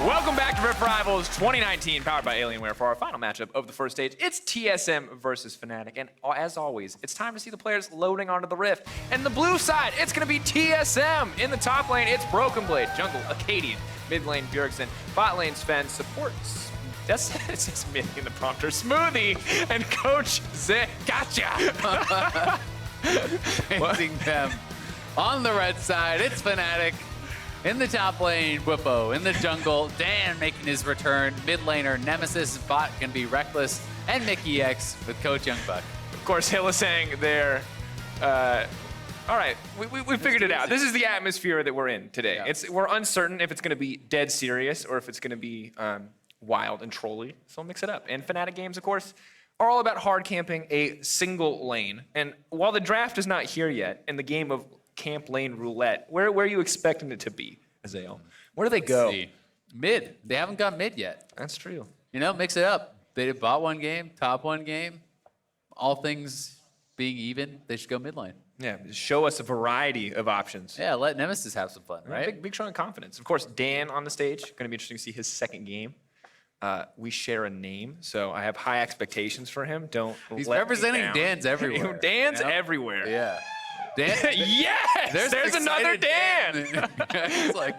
Welcome back to Rift Rivals 2019, powered by Alienware. For our final matchup of the first stage, it's TSM versus Fnatic. And as always, it's time to see the players loading onto the Rift. And the blue side, it's going to be TSM. In the top lane, it's Broken Blade, jungle, Akaadian, mid lane, Bjergsen, bot lane, Zven, supports. It says mid in the prompter, Smoothie, and Coach ZIKZ. Gotcha! Facing them on the red side, it's Fnatic. In the top lane, Bwipo. In the jungle, Dan making his return. Mid laner, Nemesis. Bot can be Rekkles. And Mickey X with Coach YOUNGBUCK. Of course, Hylissang there. All right, we figured it out. This is the atmosphere that we're in today. Yeah. We're uncertain if it's going to be dead serious or if it's going to be wild and trolly, so we'll mix it up. And Fnatic games, of course, are all about hard camping a single lane. And while the draft is not here yet, in the game of camp lane roulette, where are you expecting it to be, Azael? Where do they go? See. Mid. They haven't got mid yet. That's true. You know, mix it up. They did bot one game, top one game. All things being even, they should go mid lane. Yeah, show us a variety of options. Yeah, let Nemesis have some fun, right? Big strong confidence. Of course, Dan on the stage. Going to be interesting to see his second game. We share a name, so I have high expectations for him. He's let representing me down. Dan's everywhere. Dan's you know? everywhere. Yeah. Dan, Yes! There's another Dan! He's like,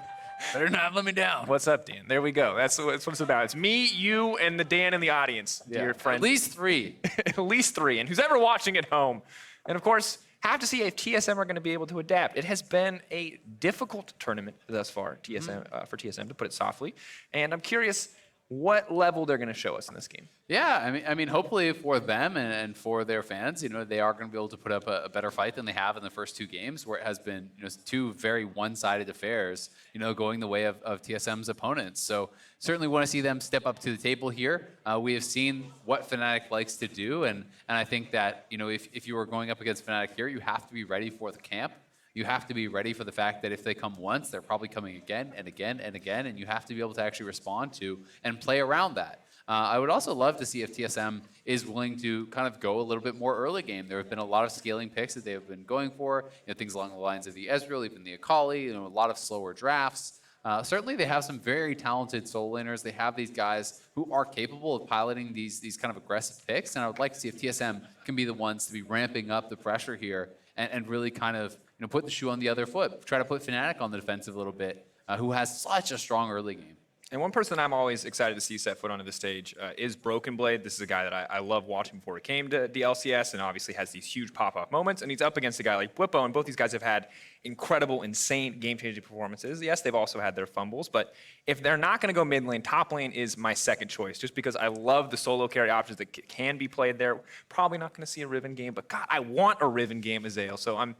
better not let me down. What's up, Dan? There we go. That's what it's about. It's me, you, and the Dan in the audience, dear friend. At least three. At least three. And who's ever watching at home. And of course, have to see if TSM are going to be able to adapt. It has been a difficult tournament thus far, TSM for TSM, to put it softly. And I'm curious what level they're going to show us in this game. Yeah, I mean, hopefully for them and for their fans, you know, they are going to be able to put up a better fight than they have in the first two games, where it has been, you know, two very one-sided affairs, you know, going the way of TSM's opponents. So certainly want to see them step up to the table here. We have seen what Fnatic likes to do, and I think that, you know, if you are going up against Fnatic here, you have to be ready for the camp. You have to be ready for the fact that if they come once, they're probably coming again and again and again, and you have to be able to actually respond to and play around that. I would also love to see if TSM is willing to kind of go a little bit more early game. There have been a lot of scaling picks that they have been going for, you know, things along the lines of the Ezreal, even the Akali, you know, a lot of slower drafts. Certainly they have some very talented solo laners. They have these guys who are capable of piloting these kind of aggressive picks, and I would like to see if TSM can be the ones to be ramping up the pressure here and really kind of, you know, put the shoe on the other foot. Try to put Fnatic on the defensive a little bit, who has such a strong early game. And one person I'm always excited to see set foot onto the stage is Broken Blade. This is a guy that I love watching before he came to the LCS, and obviously has these huge pop-off moments. And he's up against a guy like Bwipo, and both these guys have had incredible, insane, game-changing performances. Yes, they've also had their fumbles, but if they're not going to go mid lane, top lane is my second choice, just because I love the solo carry options that can be played there. Probably not going to see a Riven game, but God, I want a Riven game, Azael. So I'm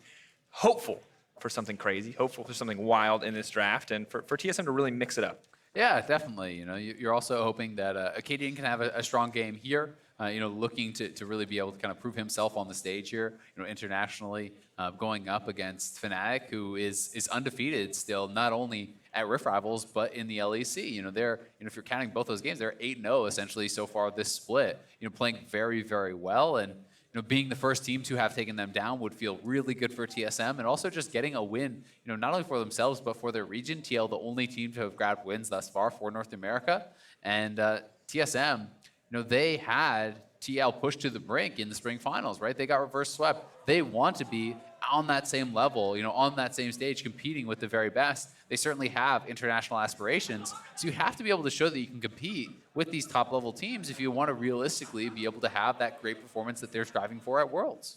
hopeful for something crazy, hopeful for something wild in this draft, and for TSM to really mix it up. Yeah, definitely. You know, you're also hoping that Akaadian can have a strong game here. You know, looking to really be able to kind of prove himself on the stage here. You know, internationally, going up against Fnatic, who is undefeated still, not only at Rift Rivals but in the LEC. You know, if you're counting both those games, they're 8-0 essentially so far this split. You know, playing very, very well, and you know, being the first team to have taken them down would feel really good for TSM, and also just getting a win, you know, not only for themselves, but for their region. TL, the only team to have grabbed wins thus far for North America. And TSM, you know, they had TL pushed to the brink in the spring finals, right? They got reverse swept. They want to be on that same level, you know, on that same stage, competing with the very best. They certainly have international aspirations. So you have to be able to show that you can compete with these top level teams if you want to realistically be able to have that great performance that they're striving for at Worlds.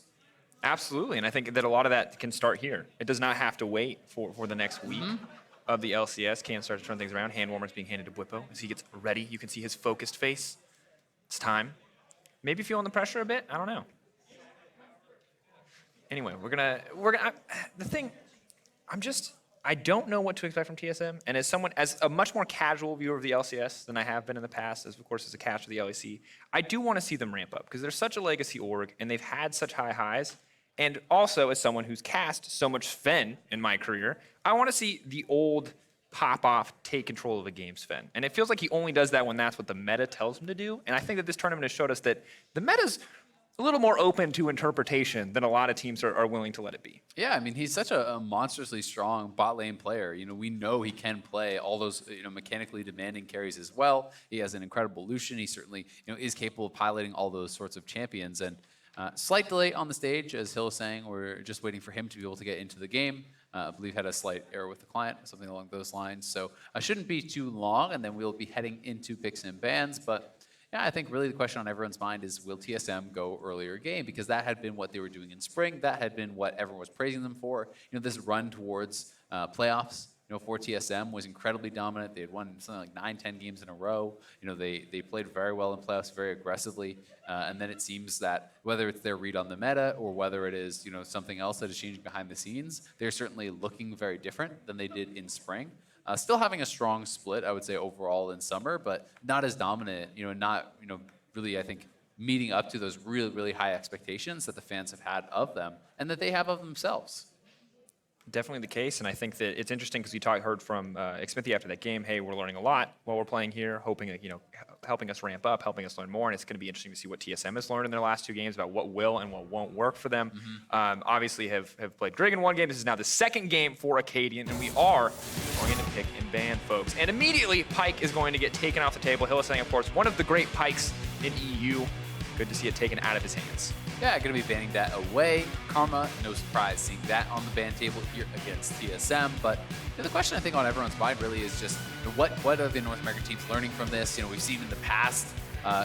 Absolutely, and I think that a lot of that can start here. It does not have to wait for the next week of the LCS. Can start to turn things around. Hand warmers being handed to Bwipo as he gets ready. You can see his focused face. It's time. Maybe feeling the pressure a bit. I don't know. Anyway, we're gonna. The thing, I don't know what to expect from TSM, and as a much more casual viewer of the LCS than I have been in the past, as of course as a catcher of the LEC, I do want to see them ramp up because they're such a legacy org, and they've had such high highs. And also, as someone who's cast so much Sven in my career, I want to see the old pop-off, take control of a game Sven. And it feels like he only does that when that's what the meta tells him to do. And I think that this tournament has showed us that the meta's a little more open to interpretation than a lot of teams are willing to let it be. Yeah, I mean, he's such a monstrously strong bot lane player. You know, we know he can play all those, you know, mechanically demanding carries as well. He has an incredible Lucian. He certainly, you know, is capable of piloting all those sorts of champions. And slight delay on the stage, as Hylissang. We're just waiting for him to be able to get into the game. I believe had a slight error with the client, something along those lines. So shouldn't be too long, and then we'll be heading into picks and bans. But yeah, I think really the question on everyone's mind is, will TSM go earlier game? Because that had been what they were doing in spring. That had been what everyone was praising them for. You know, this run towards playoffs, you know, for TSM was incredibly dominant. They had won something like 9-10 games in a row. You know, they played very well in playoffs, very aggressively. And then it seems that whether it's their read on the meta or whether it is, you know, something else that is changing behind the scenes, they're certainly looking very different than they did in spring. Still having a strong split, I would say, overall in summer, but not as dominant, you know, not, you know, really, I think, meeting up to those really, really high expectations that the fans have had of them and that they have of themselves. Definitely the case, and I think that it's interesting because we heard from Smithy after that game, hey, we're learning a lot while we're playing here, hoping that, you know, helping us ramp up, helping us learn more, and it's going to be interesting to see what TSM has learned in their last 2 games about what will and what won't work for them. Obviously have played Grig in 1 game. This is now the 2nd game for Akaadian, and we are going into pick and ban, folks. And immediately, Pyke is going to get taken off the table. Hylissang, of course, one of the great Pikes in EU. Good to see it taken out of his hands. Yeah, going to be banning that away. Karma, no surprise seeing that on the ban table here against TSM. But you know, the question I think on everyone's mind really is just, you know, what are the North American teams learning from this? You know, we've seen in the past,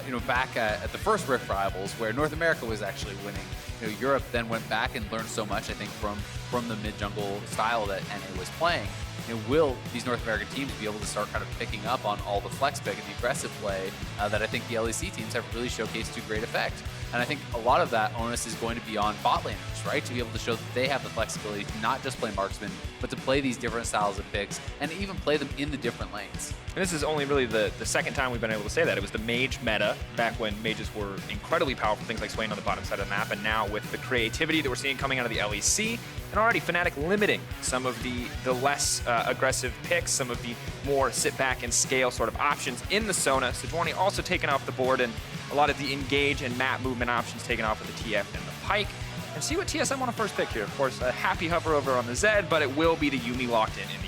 you know, back at the first Rift Rivals where North America was actually winning. You know, Europe then went back and learned so much, I think, from the mid-jungle style that NA was playing. You know, will these North American teams be able to start kind of picking up on all the flex pick and the aggressive play that I think the LEC teams have really showcased to great effect? And I think a lot of that onus is going to be on bot laners, right? To be able to show that they have the flexibility to not just play marksman, but to play these different styles of picks and even play them in the different lanes. And this is only really the 2nd time we've been able to say that. It was the mage meta back when mages were incredibly powerful, things like Swain on the bottom side of the map, and now with the creativity that we're seeing coming out of the LEC, and already Fnatic limiting some of the less aggressive picks, some of the more sit back and scale sort of options in the Sona. Sejuani also taken off the board, and a lot of the engage and map movement options taken off with the TF and the Pyke. And see what TSM on a first pick here. Of course, a happy hover over on the Zed, but it will be the Yuumi locked in the end.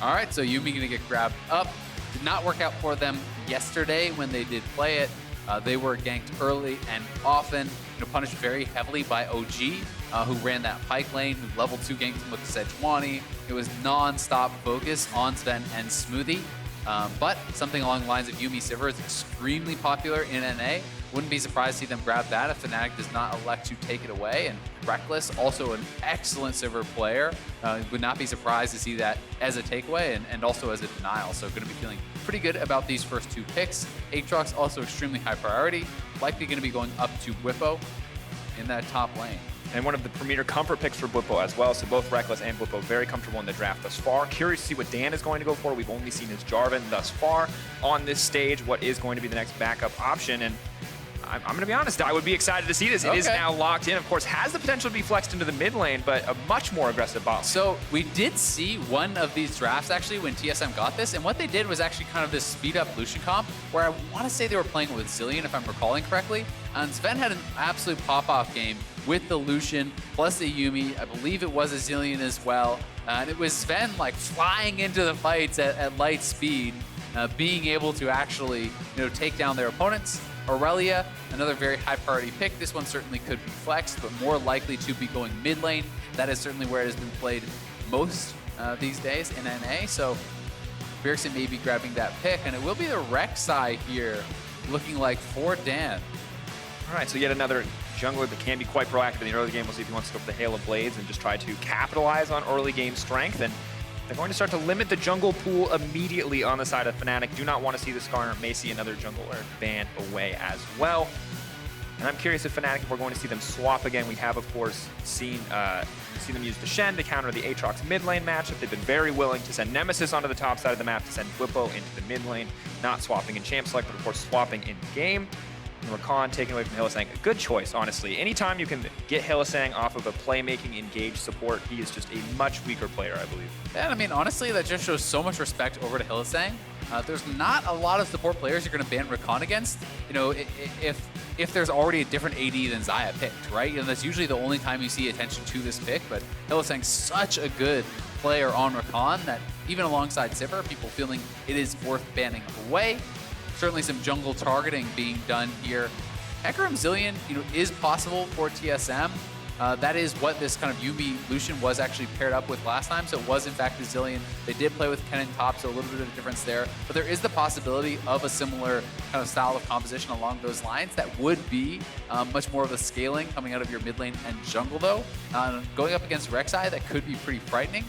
All right, so Yuumi going to get grabbed up. Did not work out for them yesterday when they did play it. They were ganked early and often, you know, punished very heavily by OG, who ran that Pyke lane, who level 2 ganked him with Sejuani. It was non-stop focus on Zven and Smoothie. But something along the lines of Yuumi Sivir is extremely popular in NA. Wouldn't be surprised to see them grab that if Fnatic does not elect to take it away. And Rekkles, also an excellent Sivir player. Would not be surprised to see that as a takeaway and also as a denial. So going to be feeling pretty good about these first 2 picks. Aatrox also extremely high priority. Likely going to be going up to Bwipo in that top lane. And one of the premier comfort picks for Bwipo as well. So both Rekkles and Bwipo very comfortable in the draft thus far. Curious to see what Dan is going to go for. We've only seen his Jarvan thus far on this stage. What is going to be the next backup option? And I'm going to be honest, I would be excited to see this. It is now locked in. Of course, has the potential to be flexed into the mid lane, but a much more aggressive bot lane. So we did see one of these drafts actually when TSM got this, and what they did was actually kind of this speed up Lucian comp, where I want to say they were playing with Zillion, if I'm recalling correctly. And Zven had an absolute pop-off game with the Lucian plus the Yuumi. I believe it was a Zillion as well. And it was Zven like flying into the fights at light speed, being able to actually, you know, take down their opponents. Irelia, another very high priority pick. This one certainly could be flexed, but more likely to be going mid lane. That is certainly where it has been played most these days in NA. So Bjergsen may be grabbing that pick, and it will be the Rek'Sai here, looking like for Dan. All right, so yet another jungler that can be quite proactive in the early game. We'll see if he wants to go for the Hail of Blades and just try to capitalize on early game strength. And they're going to start to limit the jungle pool immediately on the side of Fnatic. Do not want to see the Skarner. May see another jungler banned away as well. And I'm curious if Fnatic, if we're going to see them swap again. We have, of course, seen them use the Shen to counter the Aatrox mid lane matchup. They've been very willing to send Nemesis onto the top side of the map, to send Bwipo into the mid lane, not swapping in champ select, but of course swapping in game. And Rakan taken away from Hylissang. A good choice, honestly. Anytime you can get Hylissang off of a playmaking engaged support, he is just a much weaker player, I believe. And I mean, honestly, that just shows so much respect over to Hylissang. There's not a lot of support players you're going to ban Rakan against. You know, if if there's already a different AD than Xayah picked, right? And that's usually the only time you see attention to this pick, but Hylissang's such a good player on Rakan that even alongside Sivir, people feeling it is worth banning away. Certainly some jungle targeting being done here. Hecarim Zilean, is possible for TSM. That is what this kind of Yuumi Lucian was actually paired up with last time, so it was in fact the Zilean. They did play with Kennen top, so a little bit of a difference there. But there is the possibility of a similar kind of style of composition along those lines that would be much more of a scaling coming out of your mid lane and jungle though. Going up against Rek'Sai, that could be pretty frightening.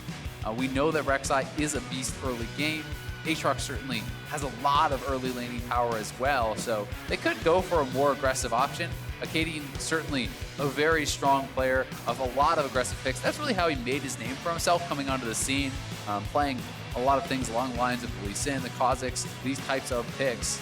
We know that Rek'Sai is a beast early game. Aatrox certainly has a lot of early laning power as well, so they could go for a more aggressive option. Akaadian certainly a very strong player of a lot of aggressive picks. That's really how he made his name for himself coming onto the scene, playing a lot of things along the lines of the Lucian, the Kha'Zix, these types of picks.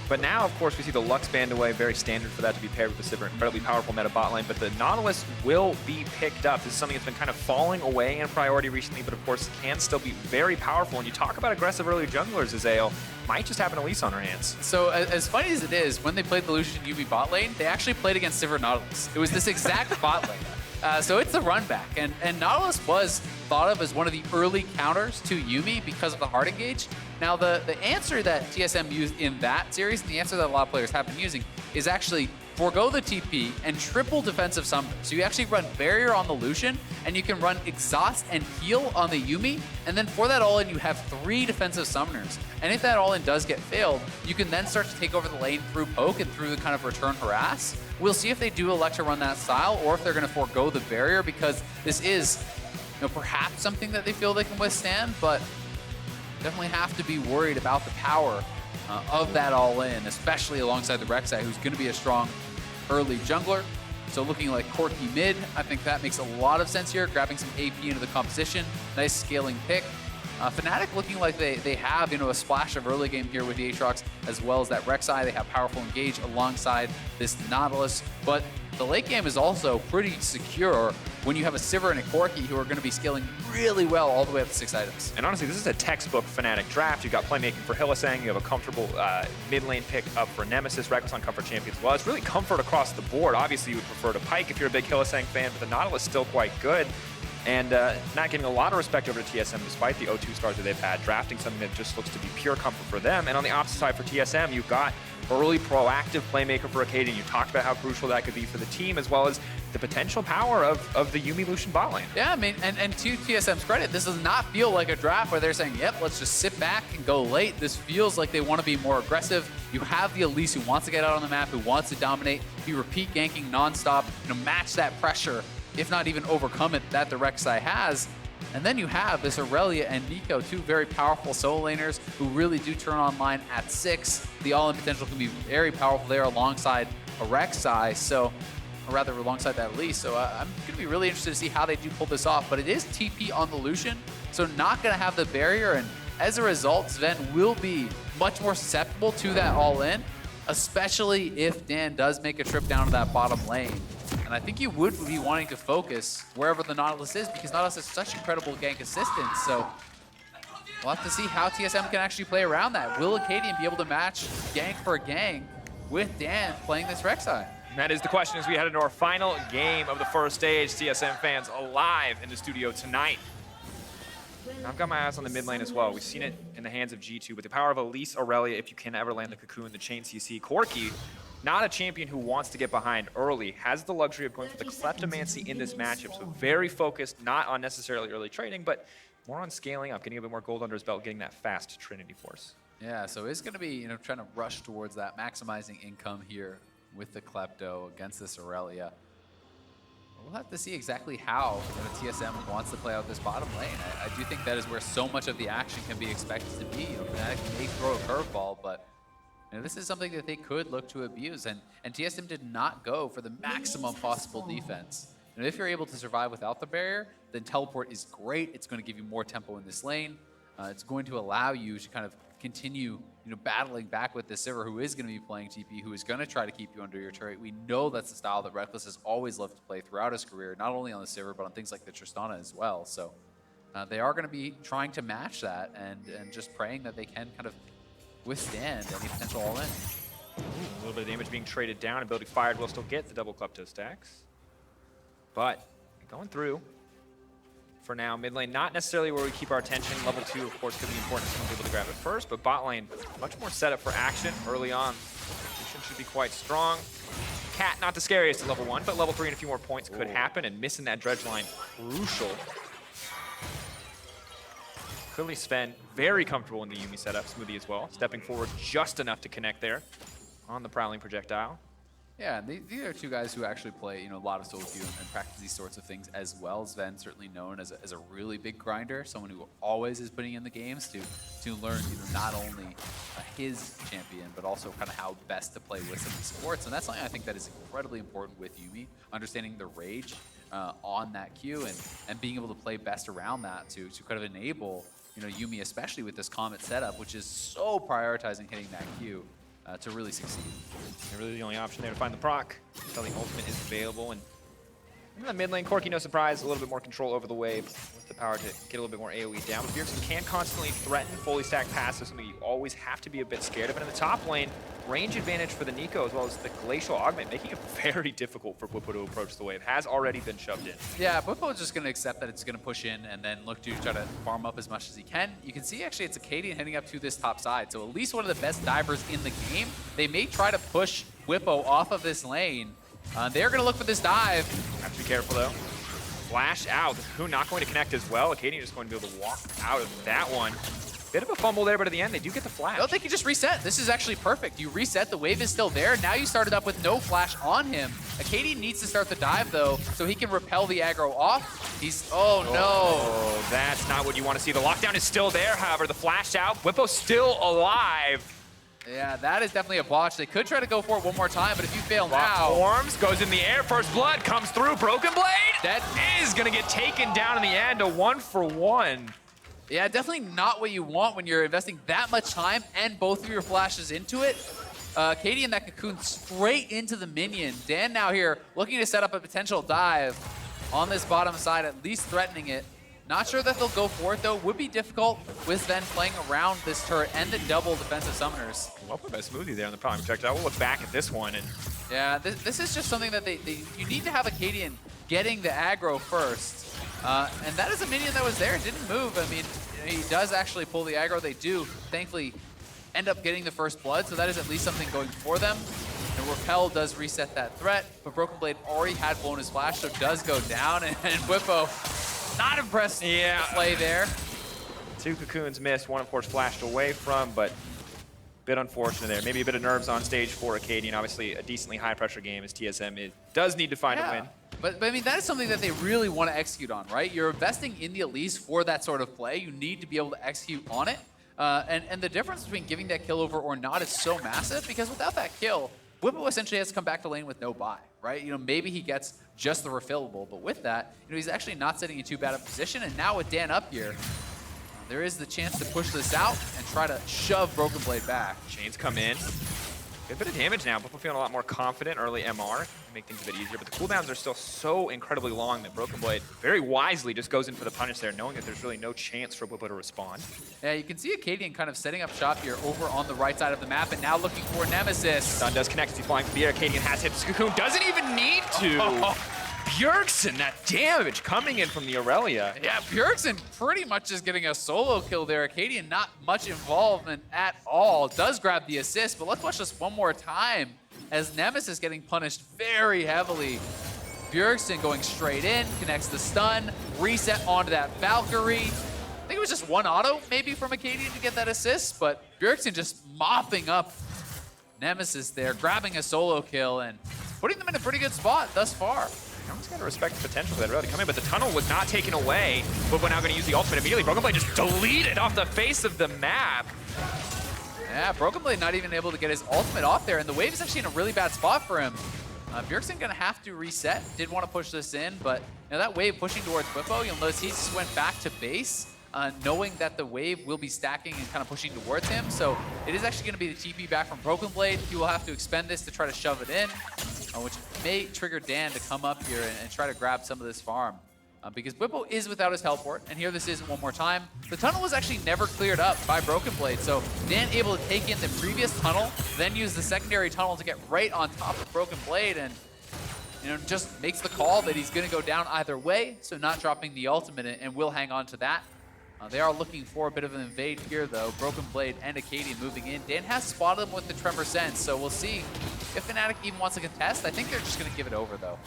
But now, of course, we see the Lux banned away, very standard for that to be paired with the Sivir, incredibly powerful meta bot lane, but the Nautilus will be picked up. This is something that's been kind of falling away in priority recently, but of course can still be very powerful. And you talk about aggressive early junglers, Azael, might just have an Elise on her hands. So as funny as it is, when they played the Lucian Yuumi bot lane, they actually played against Sivir Nautilus. It was this exact bot lane. So it's the run back. And Nautilus was thought of as one of the early counters to Yuumi because of the hard engage. Now, the answer that TSM used in that series, and the answer that a lot of players have been using, is actually forego the TP and triple defensive summon. So you actually run Barrier on the Lucian, and you can run Exhaust and Heal on the Yuumi, and then for that all-in, you have 3 defensive summoners. And if that all-in does get failed, you can then start to take over the lane through poke and through the kind of return harass. We'll see if they do elect to run that style, or if they're going to forego the Barrier, because this is perhaps something that they feel they can withstand, but definitely have to be worried about the power of that all-in, especially alongside the Rek'Sai, who's going to be a strong early jungler. So looking like Corki mid, I think that makes a lot of sense here, grabbing some AP into the composition. Nice scaling pick. Fnatic looking like they have a splash of early game here with the Aatrox, as well as that Rek'Sai. They have powerful engage alongside this Nautilus, but the late game is also pretty secure when you have a Sivir and a Corki who are going to be scaling really well all the way up to 6 items. And honestly, this is a textbook Fnatic draft. You've got playmaking for Hylissang, you have a comfortable mid lane pick up for Nemesis, Rekkles on comfort champions as well. It's really comfort across the board. Obviously, you would prefer to Pike if you're a big Hylissang fan, but the Nautilus is still quite good. And not getting a lot of respect over to TSM despite the 0-2 stars that they've had, drafting something that just looks to be pure comfort for them. And on the opposite side for TSM, you've got early proactive playmaker for Akaadian. You talked about how crucial that could be for the team, as well as the potential power of the Yuumi Lucian bot lane. Yeah, I mean, and to TSM's credit, this does not feel like a draft where they're saying, yep, let's just sit back and go late. This feels like they want to be more aggressive. You have the Elise who wants to get out on the map, who wants to dominate, be repeat ganking nonstop, match that pressure, if not even overcome it, that the Rek'Sai has. And then you have this Irelia and Neeko, 2 very powerful solo laners who really do turn online at 6. The all-in potential can be very powerful there alongside a Rek'Sai, or rather alongside that Elise. So I'm going to be really interested to see how they do pull this off. But it is TP on the Lucian, so not going to have the barrier. And as a result, Zven will be much more susceptible to that all-in, especially if Dan does make a trip down to that bottom lane. And I think you would be wanting to focus wherever the Nautilus is, because Nautilus has such incredible gank assistance. So we'll have to see how TSM can actually play around that. Will Akaadian be able to match gank for gank with Dan playing this Rek'Sai? That is the question as we head into our final game of the first stage. TSM fans alive in the studio tonight. I've got my eyes on the mid lane as well. We've seen it in the hands of G2, but the power of Elise, Irelia, if you can ever land the cocoon, the chain CC. Corki, not a champion who wants to get behind early, has the luxury of going for the kleptomancy in this matchup, so very focused, not on necessarily early trading, but more on scaling up, getting a bit more gold under his belt, getting that fast Trinity Force. Yeah, so he's going to be trying to rush towards that, maximizing income here with the Klepto against this Irelia. We'll have to see exactly how TSM wants to play out this bottom lane. I do think that is where so much of the action can be expected to be. Fnatic may throw a curveball, but this is something that they could look to abuse. And TSM did not go for the maximum possible defense. And if you're able to survive without the barrier, then teleport is great. It's going to give you more tempo in this lane. It's going to allow you to kind of continue battling back with the Sivir, who is going to be playing TP, who is going to try to keep you under your turret. We know that's the style that Rekkles has always loved to play throughout his career, not only on the Sivir, but on things like the Tristana as well. So they are going to be trying to match that and just praying that they can kind of withstand any potential all-in. A little bit of damage being traded down. Ability fired will still get the double Klepto stacks. But going through for now. Mid lane, not necessarily where we keep our attention. Level 2, of course, could be important for some people to grab it first, but bot lane, much more set up for action early on. Lucian should be quite strong. Cat, not the scariest at level 1, but level 3 and a few more points could happen, and missing that dredge line, crucial. Clearly Zven, very comfortable in the Yuumi setup, Smoothie as well, stepping forward just enough to connect there on the Prowling projectile. Yeah, these are two guys who actually play, a lot of solo queue and practice these sorts of things as well. Zven certainly known as a really big grinder, someone who always is putting in the games to learn, not only his champion, but also kind of how best to play with some of these supports. And that's something I think that is incredibly important with Yuumi, understanding the rage on that queue and being able to play best around that to kind of enable, Yuumi, especially with this Comet setup, which is so prioritizing hitting that queue. To really succeed. And really the only option there to find the proc until the ultimate is available. And in the mid lane, Corki, no surprise, a little bit more control over the wave with the power to get a little bit more AoE down. But Bjergsen can constantly threaten fully stacked passive, something you always have to be a bit scared of. And in the top lane, range advantage for the Neeko as well as the Glacial Augment, making it very difficult for Bwipo to approach the wave. Has already been shoved in. Yeah, Bwipo is just going to accept that it's going to push in and then look to try to farm up as much as he can. You can see actually it's Akaadian heading up to this top side, so at least one of the best divers in the game. They may try to push Bwipo off of this lane. They're going to look for this dive. Have to be careful though. Flash out. The Cocoon not going to connect as well. Akaadian just going to be able to walk out of that one. Bit of a fumble there, but at the end, they do get the flash. I don't think you just reset. This is actually perfect. You reset, the wave is still there. Now you started up with no flash on him. Akaadian needs to start the dive, though, so he can repel the aggro off. He's, oh no. Oh, that's not what you want to see. The lockdown is still there, however. The flash out. Bwipo's still alive. Yeah, that is definitely a botch. They could try to go for it one more time, but if you fail now... Forms, goes in the air. First blood comes through. Broken Blade. That is going to get taken down in the end. A 1-for-1. Yeah, definitely not what you want when you're investing that much time and both of your flashes into it. Akaadian that cocoon straight into the minion. Dan now here looking to set up a potential dive on this bottom side, at least threatening it. Not sure that they'll go for it though. Would be difficult with Zven playing around this turret and the double defensive summoners. Well played by Smoothie there on the Prowling projectile. We'll look back at this one. And yeah, this is just something that you need to have Akaadian getting the aggro first. And that is a minion that was there, didn't move. I mean, he does actually pull the aggro. They do, thankfully, end up getting the first blood, so that is at least something going for them. And Repel does reset that threat, but Broken Blade already had blown his flash, so does go down, and Bwipo not impressed with the play there. 2 cocoons missed, one of course flashed away from, but a bit unfortunate there. Maybe a bit of nerves on stage for Akaadian. Obviously, a decently high pressure game as TSM does need to find a win. But I mean, that is something that they really want to execute on, right? You're investing in the Elise for that sort of play. You need to be able to execute on it. And the difference between giving that kill over or not is so massive, because without that kill, Bwipo essentially has to come back to lane with no buy, right? Maybe he gets just the refillable, but with that, he's actually not sitting in too bad a position. And now with Dan up here, there is the chance to push this out and try to shove Broken Blade back. Chains come in. Good bit of damage now. Bwipo feeling a lot more confident. Early MR make things a bit easier, but the cooldowns are still so incredibly long that Broken Blade very wisely just goes in for the punish there, knowing that there's really no chance for Bwipo to respond. Yeah, you can see Akaadian kind of setting up shop here over on the right side of the map, and now looking for Nemesis. Stun does connect. He's flying through the air. Akaadian has hit this cocoon. Doesn't even need to. Bjergsen, that damage coming in from the Irelia. Yeah, Bjergsen pretty much is getting a solo kill there. Akaadian not much involvement at all. Does grab the assist, but let's watch this one more time as Nemesis getting punished very heavily. Bjergsen going straight in, connects the stun, reset onto that Valkyrie. I think it was just one auto maybe from Akaadian to get that assist, but Bjergsen just mopping up Nemesis there, grabbing a solo kill and putting them in a pretty good spot thus far. I'm just gonna respect the potential for that really coming, but the tunnel was not taken away. But we're now gonna use the ultimate immediately. Broken Blade just deleted off the face of the map. Yeah, Broken Blade not even able to get his ultimate off there, and the wave is actually in a really bad spot for him. Bjergsen gonna have to reset. Did want to push this in, but that wave pushing towards Bwipo, you'll notice he just went back to base, knowing that the wave will be stacking and kind of pushing towards him. So it is actually gonna be the TP back from Broken Blade. He will have to expend this to try to shove it in, which may trigger Dan to come up here and try to grab some of this farm. because Bwipo is without his teleport, and here this is one more time. The tunnel was actually never cleared up by Broken Blade, so Dan able to take in the previous tunnel, then use the secondary tunnel to get right on top of Broken Blade, and just makes the call that he's going to go down either way, so not dropping the ultimate, and will hang on to that. They are looking for a bit of an invade here, though. Broken Blade and Akaadian moving in. Dan has spotted him with the Tremor Sense, so we'll see if Fnatic even wants to contest. I think they're just going to give it over, though.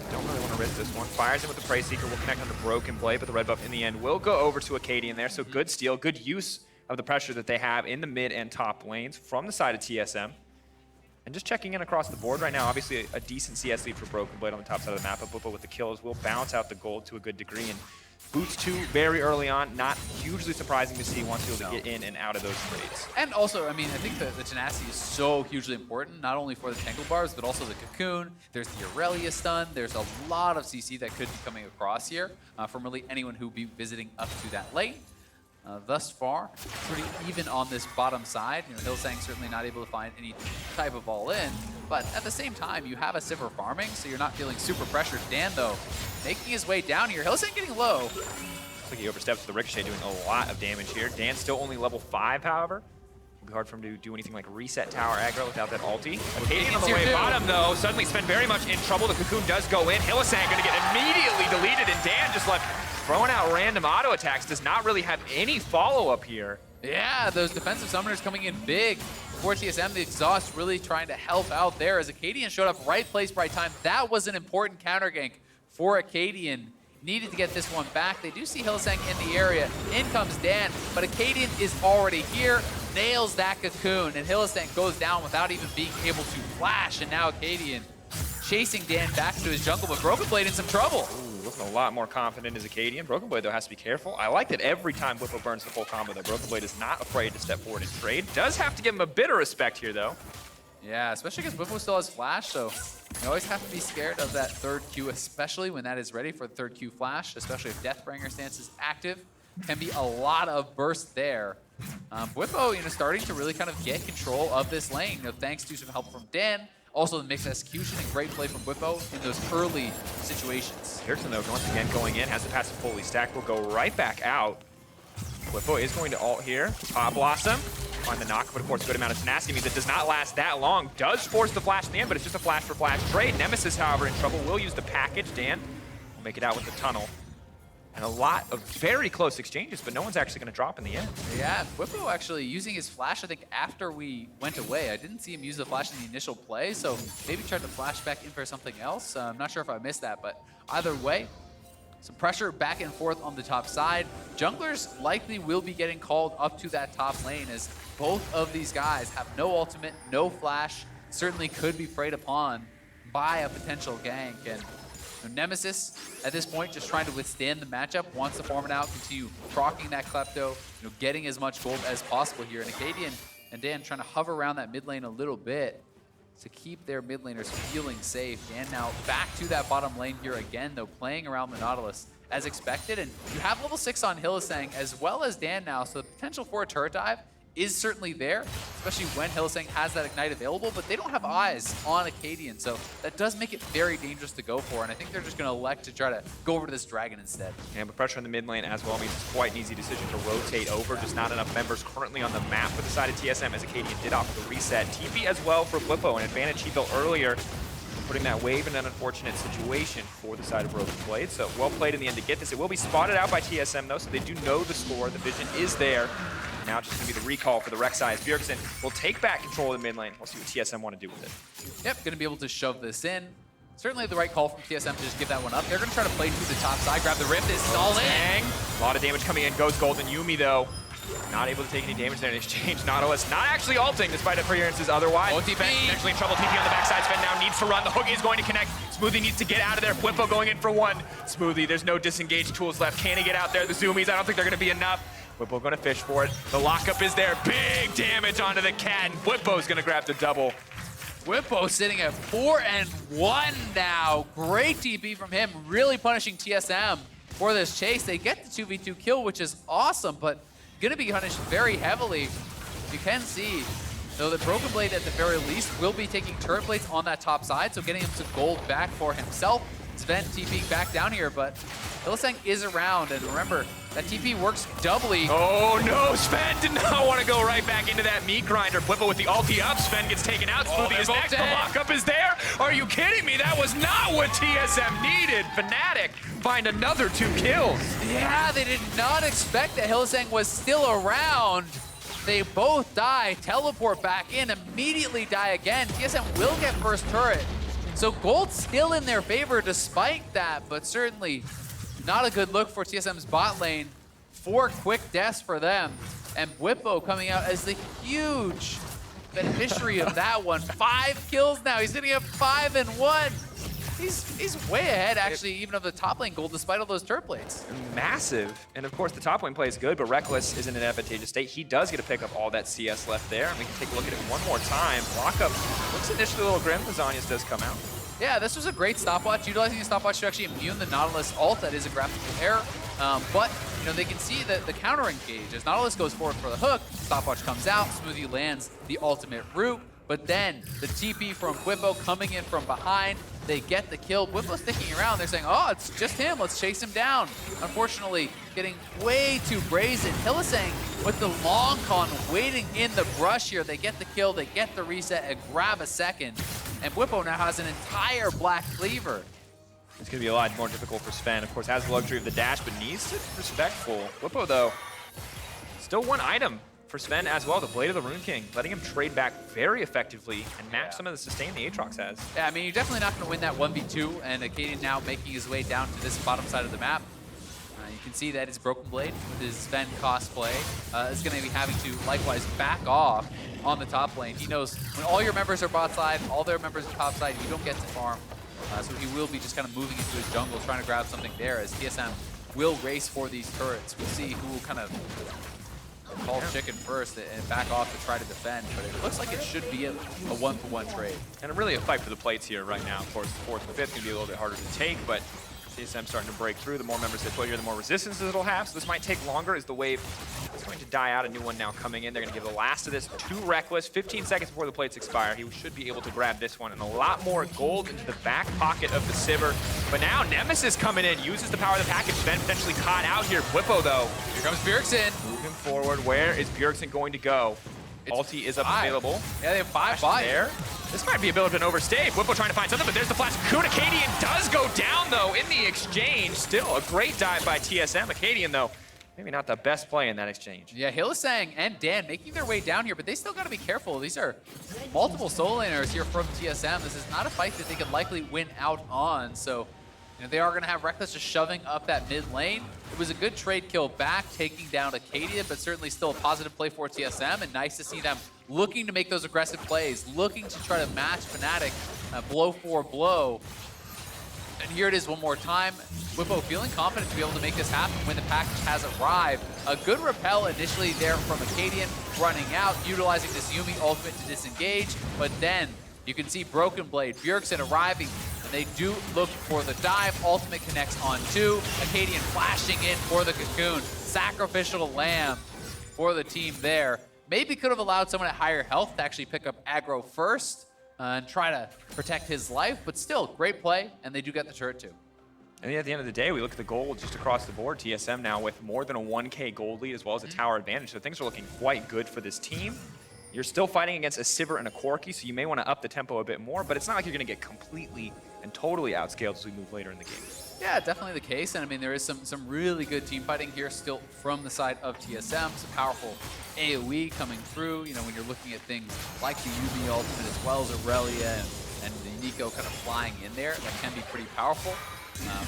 Don't really want to risk this one. Fires in with the Prey Seeker, will connect on the Broken Blade, but the red buff in the end will go over to Akaadian there. So good steal, good use of the pressure that they have in the mid and top lanes from the side of TSM. And just checking in across the board right now, obviously a decent CS lead for Broken Blade on the top side of the map, but Bwipo with the kills will balance out the gold to a good degree. And Boots 2 very early on, not hugely surprising to see once you're able to get in and out of those trades. And also, I mean, I think the tenacity is so hugely important, not only for the Tangle Bars, but also the Cocoon. There's the Irelia stun. There's a lot of CC that could be coming across here from really anyone who be visiting up to that lane. Thus far, pretty even on this bottom side. Hylissang certainly not able to find any type of all-in, but at the same time, you have a Sivir farming, so you're not feeling super pressured. Dan, though, making his way down here. Hylissang getting low. Looks like he oversteps the Ricochet, doing a lot of damage here. Dan's still only level 5, however. It'll be hard for him to do anything like reset tower aggro without that ulti. Akaadian on the way bottom, though. Suddenly Zven very much in trouble. The Cocoon does go in. Hylissang going to get immediately deleted, and Dan just left throwing out random auto attacks. Does not really have any follow-up here. Yeah, those defensive summoners coming in big for TSM. The exhaust really trying to help out there as Akaadian showed up right place, right time. That was an important counter gank for Akaadian. Needed to get this one back. They do see Hylissang in the area. In comes Dan, but Akaadian is already here. Nails that Cocoon, and Hylissang goes down without even being able to flash. And now Akaadian chasing Dan back to his jungle, but Broken Blade in some trouble. Ooh, looking a lot more confident as Akaadian. Broken Blade, though, has to be careful. I like that every time Bwipo burns the full combo, though, Broken Blade is not afraid to step forward and trade. Does have to give him a bit of respect here, though. Yeah, especially because Bwipo still has flash, so you always have to be scared of that third Q, especially when that is ready for the third Q flash, especially if Deathbringer stance is active. Can be a lot of burst there. Bwipo, starting to really kind of get control of this lane, thanks to some help from Dan. Also the mixed execution and great play from Bwipo in those early situations. Bjergsen, though, once again going in, has the passive fully stacked, will go right back out. Bwipo is going to ult here. Pop Blossom. Find the knock, but of course a good amount of tenacity means it does not last that long. Does force the flash in the end, but it's just a flash for flash trade. Nemesis, however, in trouble, will use the package. Dan will make it out with the tunnel. And a lot of very close exchanges, but no one's actually going to drop in the end. Yeah, Bwipo actually using his flash, I think, after we went away. I didn't see him use the flash in the initial play, so maybe tried to flash back in for something else. I'm not sure if I missed that, but either way, some pressure back and forth on the top side. Junglers likely will be getting called up to that top lane as both of these guys have no ultimate, no flash, certainly could be preyed upon by a potential gank. And Nemesis, at this point, just trying to withstand the matchup, wants to farm it out, continue proccing that Klepto, getting as much gold as possible here. And Akaadian and Dan trying to hover around that mid lane a little bit to keep their mid laners feeling safe. Dan now back to that bottom lane here again, though, playing around the Nautilus as expected. And you have level 6 on Hylissang as well as Dan now, so the potential for a turret dive is certainly there, especially when Hylissang has that Ignite available, but they don't have eyes on Akaadian, so that does make it very dangerous to go for, and I think they're just going to elect to try to go over to this Dragon instead. Yeah, but pressure in the mid lane as well means it's quite an easy decision to rotate over. Just not enough members currently on the map for the side of TSM as Akaadian did opt the reset. TP as well for Bwipo, an advantage he built earlier, putting that wave in an unfortunate situation for the side of Broken Blade. So well played in the end to get this. It will be spotted out by TSM though, so they do know the score. The vision is there. Now just going to be the recall for the Rek'Sai as Bjergsen will take back control of the mid lane. We'll see what TSM want to do with it. Yep, going to be able to shove this in. Certainly the right call from TSM to just give that one up. They're going to try to play through the top side, grab the Rift. This is all in. A lot of damage coming in. Goes golden. Yuumi, though, not able to take any damage there in exchange. Nautilus not actually ulting despite appearances otherwise. Zven actually in trouble. TP on the backside. Zven now needs to run. The hook is going to connect. Smoothie needs to get out of there. Bwipo going in for one. Smoothie, there's no disengaged tools left. Can he get out there? The zoomies, I don't think they're going to be enough. Bwipo going to fish for it. The lockup is there. Big damage onto the cat. And Bwipo's going to grab the double. Bwipo sitting at 4-1 now. Great TP from him, really punishing TSM for this chase. They get the 2v2 kill, which is awesome, but going to be punished very heavily. You can see, though, that Broken Blade at the very least will be taking turret plates on that top side, so getting him some gold back for himself. Zven TPing back down here, but Hylissang is around, and remember, that TP works doubly. Oh no, Zven did not want to go right back into that meat grinder. Bwipo with the ulti up, Zven gets taken out, Smoothie is next, the lockup is there. Are you kidding me? That was not what TSM needed. Fnatic find another 2 kills. Yeah, they did not expect that Hylissang was still around. They both die, teleport back in, immediately die again. TSM will get first turret. So gold's still in their favor despite that, but certainly not a good look for TSM's bot lane. 4 quick deaths for them. And Bwipo coming out as the huge beneficiary of that one. 5 kills now, he's sitting at 5 and 1. He's way ahead, actually, even of the top lane gold, despite all those turret plates. Massive. And of course, the top lane play is good, but Rekkles is in an advantageous state. He does get to pick up all that CS left there. And we can take a look at it one more time. Lockup looks initially a little grim. Lasagnas does come out. Yeah, this was a great stopwatch. Utilizing the stopwatch to actually immune the Nautilus ult. That is a graphical error. But you know, they can see the counter engage. As Nautilus goes forward for the hook, stopwatch comes out, Smoothie lands the ultimate root. But then the TP from Bwipo coming in from behind. They get the kill. Bwipo's sticking around. They're saying, oh, it's just him. Let's chase him down. Unfortunately, getting way too brazen. Hylissang with the long con waiting in the brush here. They get the kill. They get the reset and grab a second. And Bwipo now has an entire black cleaver. It's going to be a lot more difficult for Zven. Of course, has the luxury of the dash, but needs to be respectful. Bwipo, though, still 1 item for Zven as well, the Blade of the Rune King, letting him trade back very effectively and match some of the sustain the Aatrox has. Yeah, I mean, you're definitely not going to win that 1v2, and Akaadian now making his way down to this bottom side of the map. You can see that his Broken Blade with his Zven cosplay is going to be having to likewise back off on the top lane. He knows when all your members are bot side, all their members are top side, you don't get to farm. So he will be just kind of moving into his jungle, trying to grab something there as TSM will race for these turrets. We'll see who will kind of call chicken first and back off to try to defend, but it looks like it should be a 1-for-1 trade. And really a fight for the plates here right now. Of course, the 4th and 5th can be a little bit harder to take, but TSM starting to break through. The more members they put here, the more resistance it'll have, so this might take longer as the wave is going to die out. A new one now coming in. They're going to give the last of this to Rekkles. 15 seconds before the plates expire. He should be able to grab this one, and a lot more gold into the back pocket of the Sivir. But now Nemesis coming in, uses the power of the package. Zven potentially caught out here. Bwipo, though. Here comes Bjergsen. Moving forward. Where is Bjergsen going to go? Ulti is available. Yeah, they have 5 bots there. This might be a bit of an overstay. Bwipo trying to find something, but there's the flash. Akaadian does go down, though, in the exchange. Still a great dive by TSM. Akaadian, though, maybe not the best play in that exchange. Yeah, Hylissang and Dan making their way down here, but they still got to be careful. These are multiple solo laners here from TSM. This is not a fight that they could likely win out on, so you know, they are going to have Rekkles just shoving up that mid lane. It was a good trade kill back, taking down Akaadian, but certainly still a positive play for TSM, and nice to see them looking to make those aggressive plays, looking to try to match Fnatic blow for blow. And here it is one more time. Bwipo feeling confident to be able to make this happen when the package has arrived. A good repel initially there from Akaadian, running out, utilizing this Yuumi ultimate to disengage, but then you can see Broken Blade, Bjergsen arriving, and they do look for the dive. Ultimate connects on 2. Akaadian flashing in for the cocoon. Sacrificial lamb for the team there. Maybe could have allowed someone at higher health to actually pick up aggro first and try to protect his life, but still, great play, and they do get the turret too. And at the end of the day, we look at the gold just across the board. TSM now with more than a 1K gold lead as well as a tower advantage, so things are looking quite good for this team. You're still fighting against a Sivir and a Corki, so you may want to up the tempo a bit more, but it's not like you're going to get completely and totally outscaled as we move later in the game. Yeah, definitely the case, and I mean, there is some really good team fighting here still from the side of TSM. Some powerful AoE coming through, you know, when you're looking at things like the Yuumi ultimate as well as Irelia and the Neeko kind of flying in there, that can be pretty powerful.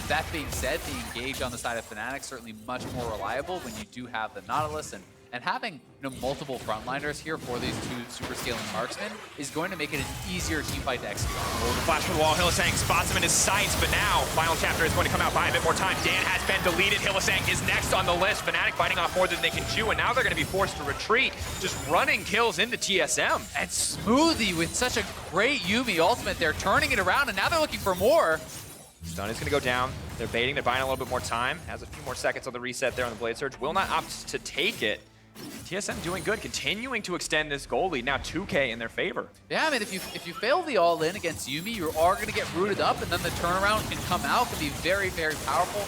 That being said, the engage on the side of Fnatic certainly much more reliable when you do have the Nautilus, and having multiple frontliners here for these 2 super scaling marksmen is going to make it an easier team fight to execute on. Oh, the flash from the wall, Hylissang spots him in his sights, but now final chapter is going to come out by a bit more time. Dan has been deleted. Hylissang is next on the list. Fnatic fighting off more than they can chew, and now they're going to be forced to retreat, just running kills into TSM. And Smoothie with such a great Yuumi ultimate, they're turning it around, and now they're looking for more. Stun is going to go down. They're baiting. They're buying a little bit more time. Has a few more seconds on the reset there on the Blade Surge. Will not opt to take it. TSM doing good, continuing to extend this goal lead. Now 2K in their favor. Yeah, I mean, if you fail the all-in against Yuumi, you are going to get rooted up, and then the turnaround can come out, can be very, very powerful.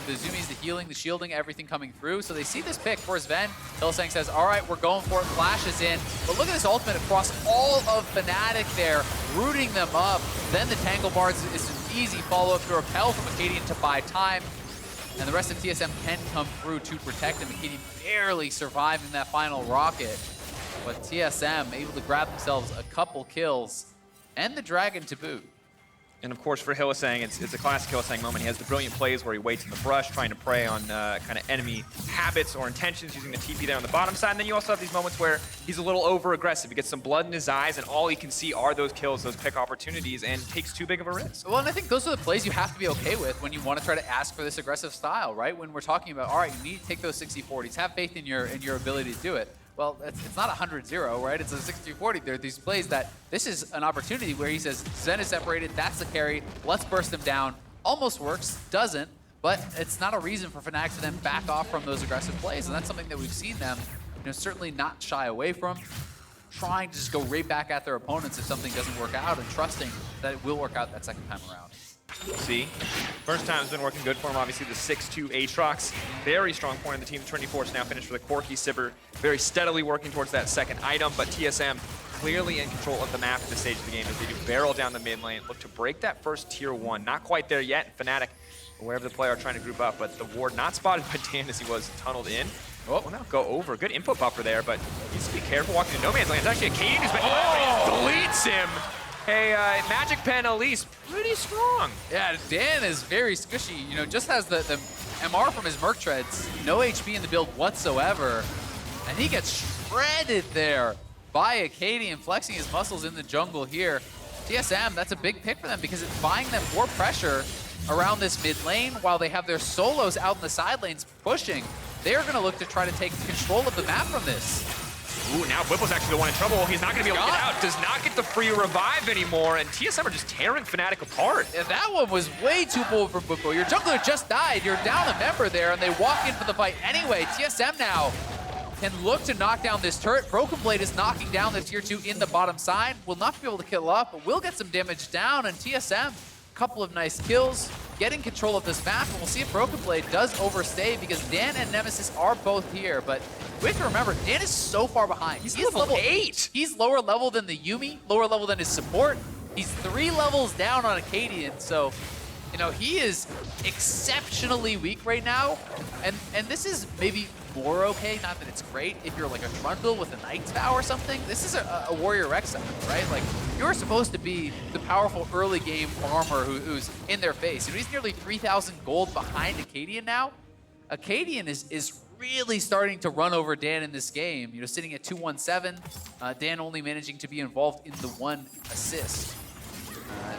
the zoomies, the healing, the shielding, everything coming through. So they see this pick for Zven. Hylissang says, all right, we're going for it. Flashes in. But look at this ultimate across all of Fnatic there, rooting them up. Then the Tangle Bars is an easy follow-up to repel from Akaadian to buy time. And the rest of TSM can come through to protect him. Akaadian barely surviving that final rocket. But TSM able to grab themselves a couple kills and the dragon to boot. And of course, for Hylissang, it's a classic Hylissang moment. He has the brilliant plays where he waits in the brush, trying to prey on kind of enemy habits or intentions, using the TP there on the bottom side. And then you also have these moments where he's a little over-aggressive. He gets some blood in his eyes, and all he can see are those kills, those pick opportunities, and takes too big of a risk. Well, and I think those are the plays you have to be okay with when you want to try to ask for this aggressive style, right? When we're talking about, all right, you need to take those 60-40s, have faith in your ability to do it. Well, it's not 100-0, right? It's a 60-40. There are these plays that this is an opportunity where he says, Zven is separated, that's the carry, let's burst them down. Almost works, doesn't, but it's not a reason for Fnatic to then back off from those aggressive plays, and that's something that we've seen them, certainly not shy away from, trying to just go right back at their opponents if something doesn't work out, and trusting that it will work out that second time around. See, first time's been working good for him. Obviously, the 6-2 Aatrox, very strong point in the team. 24's now finished for the Corki. Sivir very steadily working towards that second item, but TSM clearly in control of the map at this stage of the game as they do barrel down the mid lane, look to break that first tier 1. Not quite there yet. Fnatic, aware of the play, are trying to group up, but the ward not spotted by Dan as he was tunneled in. Oh, well, now go over. Good input buffer there, but needs to be careful walking into no man's land. It's actually Akaadian who's been deletes him. Hey, Magic Pen Elise, pretty strong. Yeah, Dan is very squishy. Just has the MR from his Merc Treads, no HP in the build whatsoever, and he gets shredded there by Akaadian, flexing his muscles in the jungle here. TSM, that's a big pick for them because it's buying them more pressure around this mid lane while they have their solos out in the side lanes pushing. They're going to look to try to take control of the map from this. Ooh, now Bwipo's actually the one in trouble. He's not going to be able to get out. Does not get the free revive anymore, and TSM are just tearing Fnatic apart. Yeah, that one was way too bold from Bwipo. Your jungler just died. You're down a member there, and they walk in for the fight anyway. TSM now can look to knock down this turret. Broken Blade is knocking down the tier 2 in the bottom side. Will not be able to kill off, but will get some damage down, and TSM, a couple of nice kills, getting control of this map, and we'll see if Broken Blade does overstay because Dan and Nemesis are both here, but we have to remember, Dan is so far behind. He's level 8. He's lower level than the Yuumi, lower level than his support. He's 3 levels down on Akaadian, so he is exceptionally weak right now, and this is maybe more okay, not that it's great, if you're like a Trundle with a Knight's Vow or something. This is a Warrior Rek'Sai, right? Like, you're supposed to be the powerful early game farmer who's in their face. He's nearly 3,000 gold behind Akaadian now. Akaadian is really starting to run over Dan in this game, sitting at 217, Dan only managing to be involved in the 1 assist.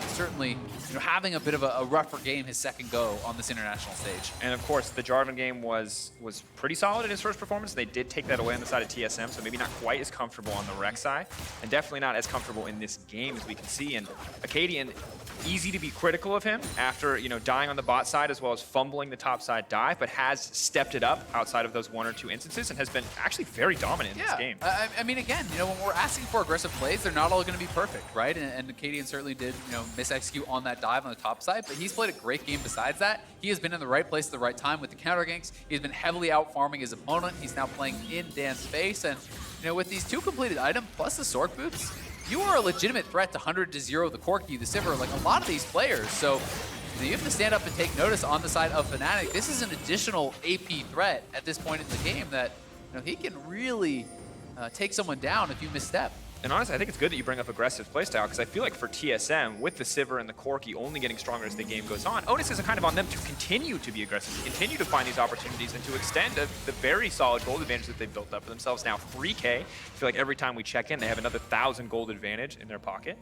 Certainly, having a bit of a rougher game his second go on this international stage. And of course, the Jarvan game was pretty solid in his first performance. They did take that away on the side of TSM, so maybe not quite as comfortable on the Rek'Sai, and definitely not as comfortable in this game as we can see. And Akaadian, easy to be critical of him after dying on the bot side as well as fumbling the top side dive, but has stepped it up outside of those 1 or 2 instances and has been actually very dominant in this game. I mean, again, when we're asking for aggressive plays, they're not all going to be perfect, right? And Akaadian certainly did, misexecute on that dive on the top side, but he's played a great game besides that. He has been in the right place at the right time with the counter ganks. He's been heavily out farming his opponent. He's now playing in Dan's face, and with these 2 completed items plus the sword boots, you are a legitimate threat to 100-0 the Corki, the Sivir, like a lot of these players. So you have to stand up and take notice on the side of Fnatic. This is an additional AP threat at this point in the game that he can really take someone down if you misstep. And honestly, I think it's good that you bring up aggressive playstyle because I feel like for TSM, with the Sivir and the Corki only getting stronger as the game goes on, onus is kind of on them to continue to be aggressive, to continue to find these opportunities and to extend the very solid gold advantage that they've built up for themselves. Now 3K, I feel like every time we check in, they have another 1,000 gold advantage in their pocket.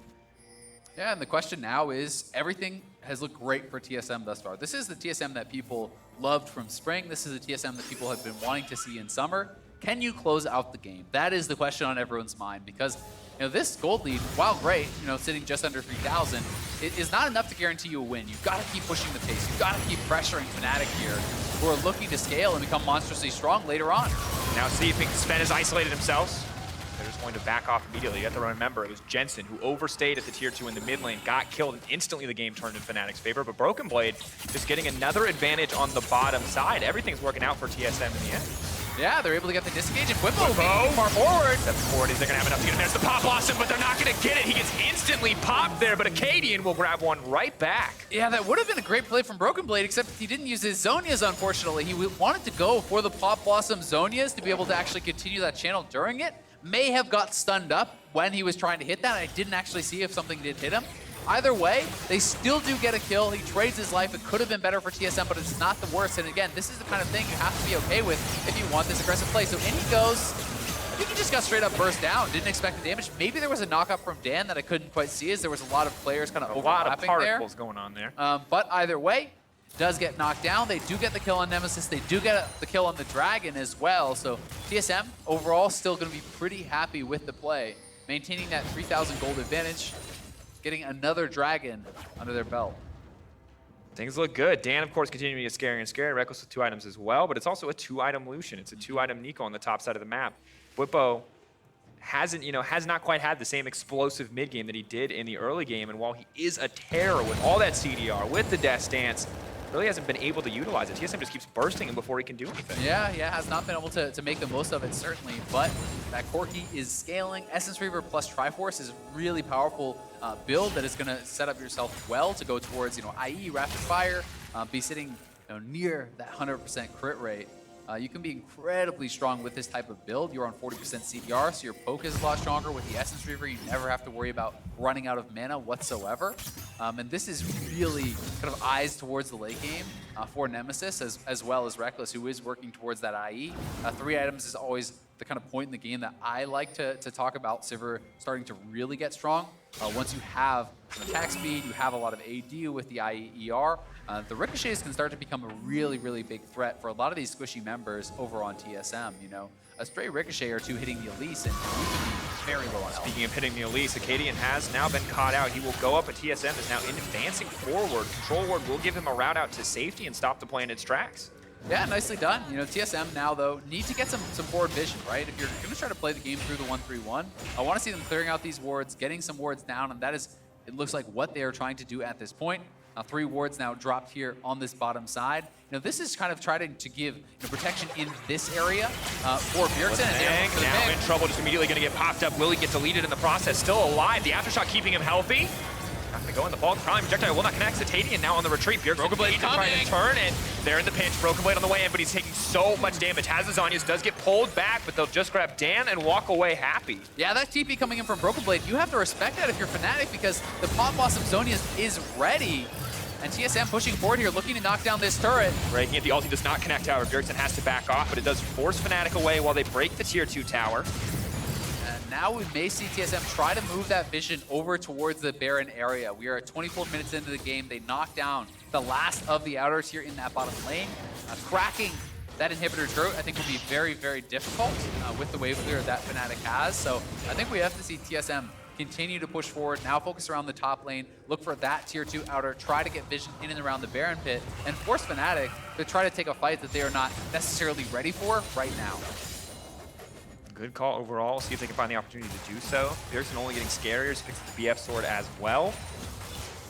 Yeah, and the question now is, everything has looked great for TSM thus far. This is the TSM that people loved from spring. This is the TSM that people have been wanting to see in summer. Can you close out the game? That is the question on everyone's mind because this gold lead, while great, sitting just under 3,000, it is not enough to guarantee you a win. You've got to keep pushing the pace. You've got to keep pressuring Fnatic here, who are looking to scale and become monstrously strong later on. Now see if Zven has isolated himself. They're just going to back off immediately. You have to remember, it was Jensen who overstayed at the tier 2 in the mid lane, got killed, and instantly the game turned in Fnatic's favor. But Broken Blade just getting another advantage on the bottom side. Everything's working out for TSM in the end. Yeah, they're able to get the disengage, and Bwipo moving far forward. Step forward, they're going to have enough to get advantage. The Pop Blossom, but they're not going to get it. He gets instantly popped there, but Akaadian will grab one right back. Yeah, that would have been a great play from Broken Blade, except he didn't use his Zonias, unfortunately. He wanted to go for the Pop Blossom Zonias to be able to actually continue that channel during it. May have got stunned up when he was trying to hit that. I didn't actually see if something did hit him. Either way, they still do get a kill. He trades his life. It could have been better for TSM, but it's not the worst. And again, this is the kind of thing you have to be okay with if you want this aggressive play. So in he goes. I think he just got straight up burst down. Didn't expect the damage. Maybe there was a knockup from Dan that I couldn't quite see, as there was a lot of players kind of overlapping there. A lot of particles going on there. But either way, does get knocked down. They do get the kill on Nemesis. They do get the kill on the Dragon as well. So TSM overall still going to be pretty happy with the play, maintaining that 3,000 gold advantage, getting another Dragon under their belt. Things look good. Dan, of course, continuing to get scarier and scarier. Rekkles with 2 items as well, but it's also a 2-item Lucian. It's a 2-item Neeko on the top side of the map. Bwipo has not quite had the same explosive mid game that he did in the early game, and while he is a terror with all that CDR, with the death stance, really hasn't been able to utilize it. TSM just keeps bursting him before he can do anything. Yeah, has not been able to make the most of it, certainly, but that Corki is scaling. Essence Reaver plus Triforce is a really powerful build that is going to set up yourself well to go towards, IE, Rapid Fire, be sitting near that 100% crit rate. You can be incredibly strong with this type of build. You're on 40% CDR, so your poke is a lot stronger. With the Essence Reaver, you never have to worry about running out of mana whatsoever. And this is really kind of eyes towards the late game for Nemesis, as well as Rekkles, who is working towards that IE. 3 items is always the kind of point in the game that I like to talk about Sivir starting to really get strong. Once you have some attack speed, you have a lot of AD with the IER, the ricochets can start to become a really, really big threat for a lot of these squishy members over on TSM. A stray ricochet or 2 hitting the Elise, and you can be very low on health. Speaking of hitting the Elise, Akaadian has now been caught out. He will go up, but TSM is now advancing forward. Control Ward will give him a route out to safety and stop the play in its tracks. Yeah, nicely done. TSM now, though, need to get some forward vision, right? If you're going to try to play the game through the 1-3-1, I want to see them clearing out these wards, getting some wards down, and that is, it looks like, what they are trying to do at this point. 3 wards now dropped here on this bottom side. This is kind of trying to give protection in this area for Bjergsen. And now in trouble, just immediately going to get popped up. Will he get deleted in the process? Still alive. The aftershock keeping him healthy. Not going to go in the ball. Prime projectile will not connect. Akaadian now on the retreat. Bjergsen trying to turn, and they're in the pinch. Broken Blade on the way in, but he's taking so much damage. Has the Zonias, does get pulled back, but they'll just grab Dan and walk away happy. Yeah, that TP coming in from Broken Blade, you have to respect that if you're Fnatic, because the Pop Blossom Zonias is ready. And TSM pushing forward here, looking to knock down this turret. Breaking it, the ulti does not connect, however. Bjergsen has to back off, but it does force Fnatic away while they break the tier 2 tower. And now we may see TSM try to move that vision over towards the Baron area. We are 24 minutes into the game. They knock down the last of the outers here in that bottom lane. Cracking that inhibitor turret, I think, will be very, very difficult with the wave clear that Fnatic has. So I think we have to see TSM continue to push forward, now focus around the top lane, look for that tier 2 outer, try to get vision in and around the Baron pit, and force Fnatic to try to take a fight that they are not necessarily ready for right now. Good call overall. See if they can find the opportunity to do so. Bjergsen only getting scarier, so picks up the BF sword as well.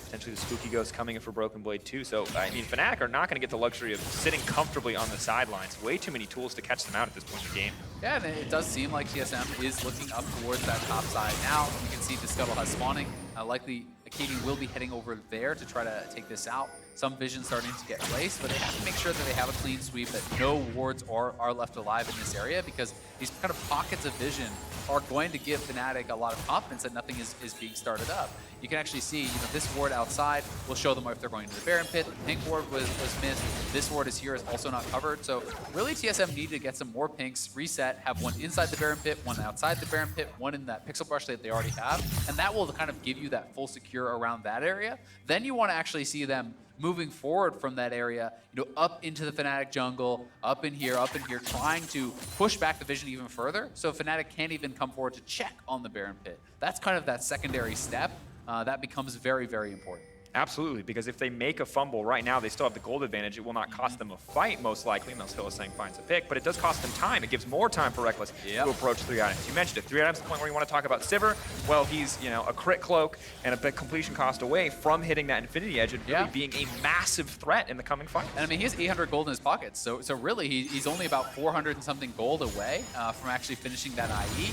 Potentially the Spooky Ghost coming in for Broken Blade too. So, I mean, Fnatic are not going to get the luxury of sitting comfortably on the sidelines. Way too many tools to catch them out at this point in the game. Yeah, and it does seem like TSM is looking up towards that top side now. You can see the Scuttle has spawning. Likely Akaadian will be heading over there to try to take this out. Some vision starting to get placed, but they have to make sure that they have a clean sweep, that no wards are left alive in this area, because these kind of pockets of vision are going to give Fnatic a lot of confidence that nothing is being started up. You can actually see, this ward outside will show them if they're going to the Baron pit. The pink ward was missed. This ward is here, is also not covered. So really TSM need to get some more pinks, reset, have one inside the Baron pit, one outside the Baron pit, one in that pixel brush that they already have, and that will kind of give you that full secure around that area. Then you want to actually see them moving forward from that area, up into the Fnatic jungle, up in here, trying to push back the vision even further, so Fnatic can't even come forward to check on the Baron pit. That's kind of that secondary step that becomes very, very important. Absolutely, because if they make a fumble right now, they still have the gold advantage. It will not cost them a fight, most likely, unless Hylissang finds a pick, but it does cost them time. It gives more time for Rekkles to approach 3 items. You mentioned it, 3 items, the point where you want to talk about Sivir. Well, he's, you know, a crit cloak and a big completion cost away from hitting that Infinity Edge and really being a massive threat in the coming fight. And I mean, he has 800 gold in his pockets, so really he's only about 400 and something gold away from actually finishing that IE.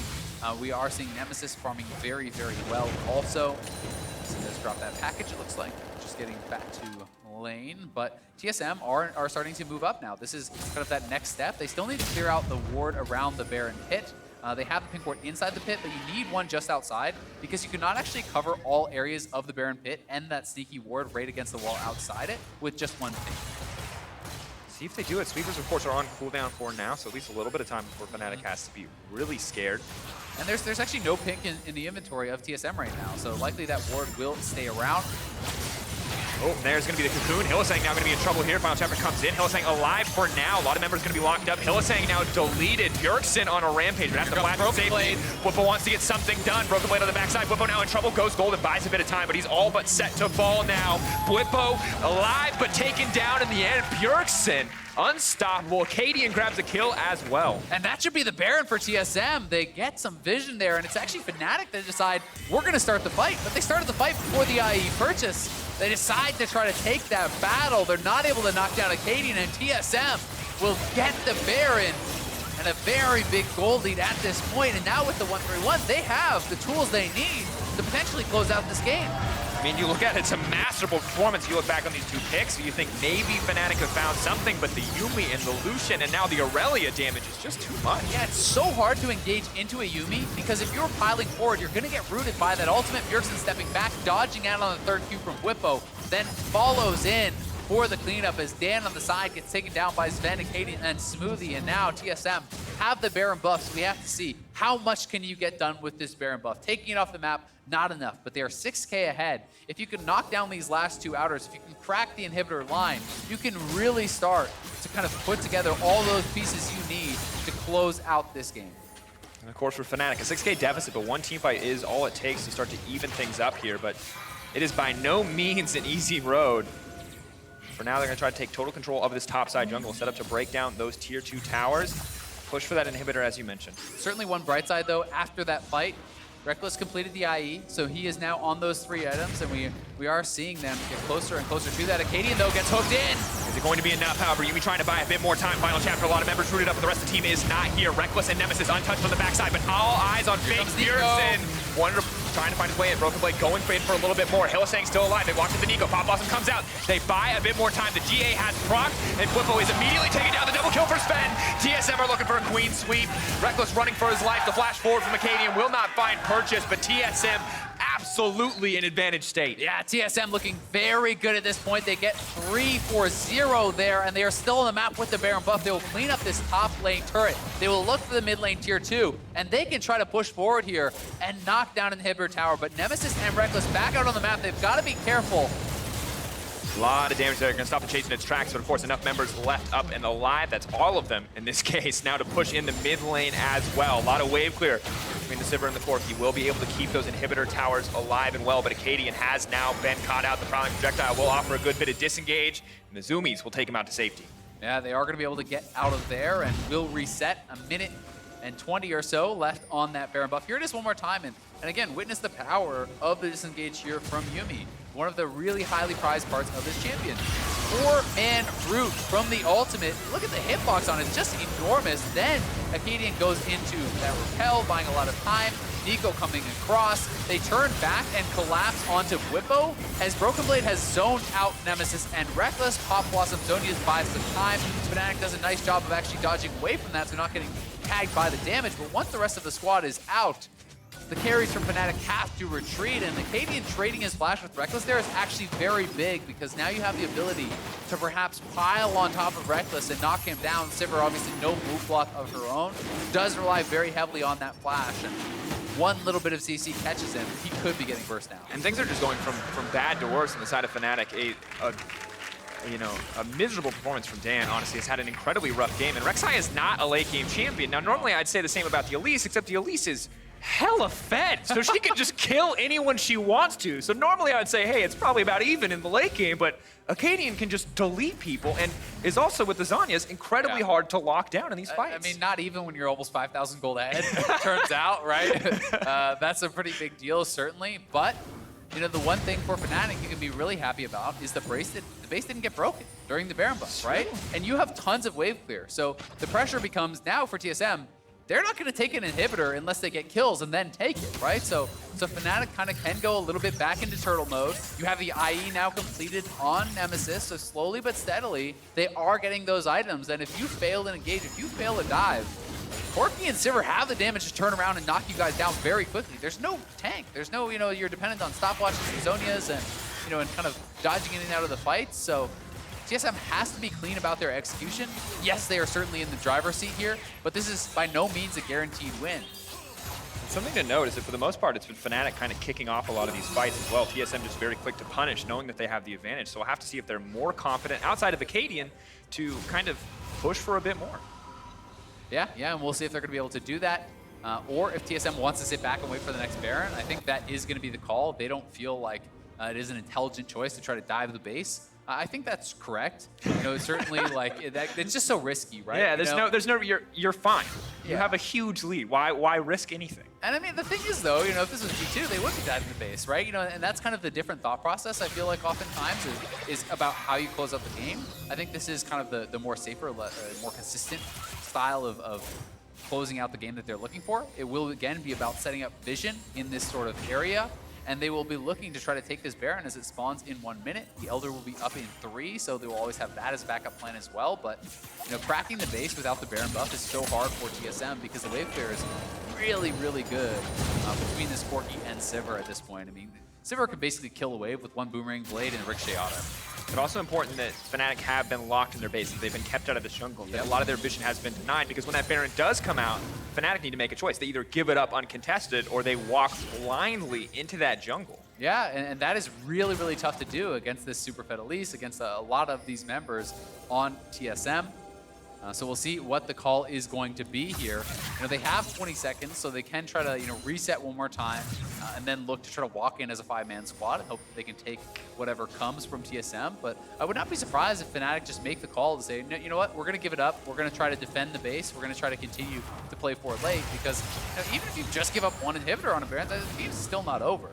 We are seeing Nemesis farming very, very well also. So let's drop that package, it looks like. Just getting back to lane, but TSM are starting to move up now. This is kind of that next step. They still need to clear out the ward around the Baron pit. They have the pink ward inside the pit, but you need one just outside because you cannot actually cover all areas of the Baron pit and that sneaky ward right against the wall outside it with just one pink. See if they do it. Sweepers, of course, are on cooldown for now, so at least a little bit of time before Fnatic has to be really scared. And there's actually no pink in the inventory of TSM right now, so likely that ward will stay around. Oh, there's going to be the cocoon. Hylissang now going to be in trouble here. Final chapter comes in. Hylissang alive for now. A lot of members going to be locked up. Hylissang now deleted. Bjergsen on a rampage, but has to flash and safely. Bwipo wants to get something done. Broken Blade on the backside. Bwipo now in trouble. Goes gold and buys a bit of time, but he's all but set to fall now. Bwipo alive, but taken down in the end. Bjergsen unstoppable. Akaadian grabs a kill as well. And that should be the Baron for TSM. They get some vision there, and it's actually Fnatic that decide, we're going to start the fight. But they started the fight before the IE purchase. They decide to try to take that battle. They're not able to knock down Akaadian, and TSM will get the Baron. And a very big gold lead at this point. And now with the 1-3-1, they have the tools they need to potentially close out this game. I mean, you look at it, it's a masterful performance. You look back on these 2 picks, you think maybe Fnatic have found something, but the Yuumi and the Lucian and now the Irelia damage is just too much. Yeah, it's so hard to engage into a Yuumi because if you're piling forward, you're going to get rooted by that ultimate. Bjergsen stepping back, dodging out on the 3rd Q from Bwipo, then follows in for the cleanup as Dan on the side gets taken down by Zven, Akaadian, and Smoothie. And now TSM have the Baron buffs. We have to see how much can you get done with this Baron buff. Taking it off the map, not enough, but they are 6K ahead. If you can knock down these last 2 outers, if you can crack the inhibitor line, you can really start to kind of put together all those pieces you need to close out this game. And of course for Fnatic, a 6K deficit, but 1 team fight is all it takes to start to even things up here, but it is by no means an easy road. For now, they're going to try to take total control of this topside jungle, set up to break down those tier 2 towers, push for that inhibitor as you mentioned. Certainly one bright side though, after that fight, Rekkles completed the IE, so he is now on those 3 items, and we are seeing them get closer and closer to that. Akaadian, though, gets hooked in. Is it going to be enough? However, Yuumi trying to buy a bit more time. Final chapter, a lot of members rooted up, but the rest of the team is not here. Rekkles and Nemesis untouched on the backside, but all eyes on fake Bjergsen. Trying to find his way in. Broken Blade going for it for a little bit more. Hylissang still alive. They walk to the Neeko. Pop Blossom comes out. They buy a bit more time. The GA has proc, and Bwipo is immediately taking down the double kill for Zven. TSM are looking for a queen sweep. Rekkles running for his life. The flash forward from Akaadian will not find purchase, but TSM absolutely in advantage state. Yeah, TSM looking very good at this point. They get 3-4-0 there, and they are still on the map with the Baron buff. They will clean up this top lane turret. They will look for the mid lane tier 2, and they can try to push forward here and knock down an inhibitor tower. But Nemesis and Rekkles back out on the map. They've got to be careful. A lot of damage there. Going to stop the chase in its tracks, but of course enough members left up and alive. That's all of them in this case. Now to push in the mid lane as well. A lot of wave clear between the Sivir and the Corki. Will be able to keep those inhibitor towers alive and well, but Akaadian has now been caught out. The prowling projectile will offer a good bit of disengage, and the Zoomies will take him out to safety. Yeah, they are going to be able to get out of there, and will reset. A minute and 20 or so left on that Baron buff. Here it is one more time, and again, witness the power of the disengage here from Yuumi. One of the really highly prized parts of this champion. 4-man root from the ultimate. Look at the hitbox on it, it's just enormous. Then Akaadian goes into that repel, buying a lot of time. Neeko coming across. They turn back and collapse onto Bwipo as Broken Blade has zoned out Nemesis and Rekkles. Pop Blossom Zonia's buys some time. Fnatic does a nice job of actually dodging away from that, so not getting tagged by the damage. But once the rest of the squad is out, the carries from Fnatic have to retreat, and Akaadian trading his flash with Rekkles there is actually very big because now you have the ability to perhaps pile on top of Rekkles and knock him down. Sivir, obviously no move block of her own, does rely very heavily on that flash, and one little bit of CC catches him, he could be getting burst down. And things are just going from bad to worse on the side of Fnatic. A miserable performance from Dan, honestly, has had an incredibly rough game, and Rek'Sai is not a late game champion. Now, normally I'd say the same about the Elise, except the Elise is hella fed, so she can just kill anyone she wants to. So normally I would say, hey, it's probably about even in the late game, but Akaadian can just delete people and is also, with the Zhonya's, incredibly hard to lock down in these fights. I mean, not even when you're almost 5,000 gold ahead, turns out, right? That's a pretty big deal, certainly. But, you know, the one thing for Fnatic you can be really happy about is the base didn't get broken during the Baron buff, right? And you have tons of wave clear. So the pressure becomes now for TSM, they're not going to take an inhibitor unless they get kills and then take it, right? So Fnatic kind of can go a little bit back into turtle mode. You have the IE now completed on Nemesis, so slowly but steadily, they are getting those items. And if you fail to engage, if you fail to dive, Corki and Sivir have the damage to turn around and knock you guys down very quickly. There's no tank. There's no, you know, you're dependent on stopwatches and Zhonya's and, you know, and kind of dodging in and out of the fights. So TSM has to be clean about their execution. Yes, they are certainly in the driver's seat here, but this is by no means a guaranteed win. Something to note is that for the most part, it's been Fnatic kind of kicking off a lot of these fights as well. TSM just very quick to punish, knowing that they have the advantage. So we'll have to see if they're more confident outside of Akaadian to kind of push for a bit more. Yeah, and we'll see if they're going to be able to do that. Or if TSM wants to sit back and wait for the next Baron. I think that is going to be the call. They don't feel like it is an intelligent choice to try to dive the base. I think that's correct. You know, certainly like it's just so risky, right? Yeah, you're fine. You Yeah. have a huge lead. Why risk anything? And I mean, the thing is though, you know, if this was G2, they would be diving the base, right? You know, and that's kind of the different thought process I feel like oftentimes is about how you close out the game. I think this is kind of the more safer, more consistent style of closing out the game that they're looking for. It will again be about setting up vision in this sort of area. And they will be looking to try to take this Baron as it spawns in 1 minute. The Elder will be up in 3, so they will always have that as a backup plan as well. But, you know, cracking the base without the Baron buff is so hard for TSM because the wave clear is really, really good between this Corki and Sivir at this point. I mean, Sivir could basically kill a wave with 1 Boomerang Blade and a Rek'Sai auto. But also important that Fnatic have been locked in their bases. They've been kept out of the jungle. That a lot of their vision has been denied because when that Baron does come out, Fnatic need to make a choice. They either give it up uncontested or they walk blindly into that jungle. Yeah, and that is really, really tough to do against this super fed Elise, against a lot of these members on TSM. So we'll see what the call is going to be here. You know, they have 20 seconds, so they can try to, you know, reset one more time and then look to try to walk in as a 5-man squad and hope that they can take whatever comes from TSM. But I would not be surprised if Fnatic just make the call to say, no, you know what, we're going to give it up. We're going to try to defend the base. We're going to try to continue to play forward late because, you know, even if you just give up 1 inhibitor on a Baron, the game's still not over.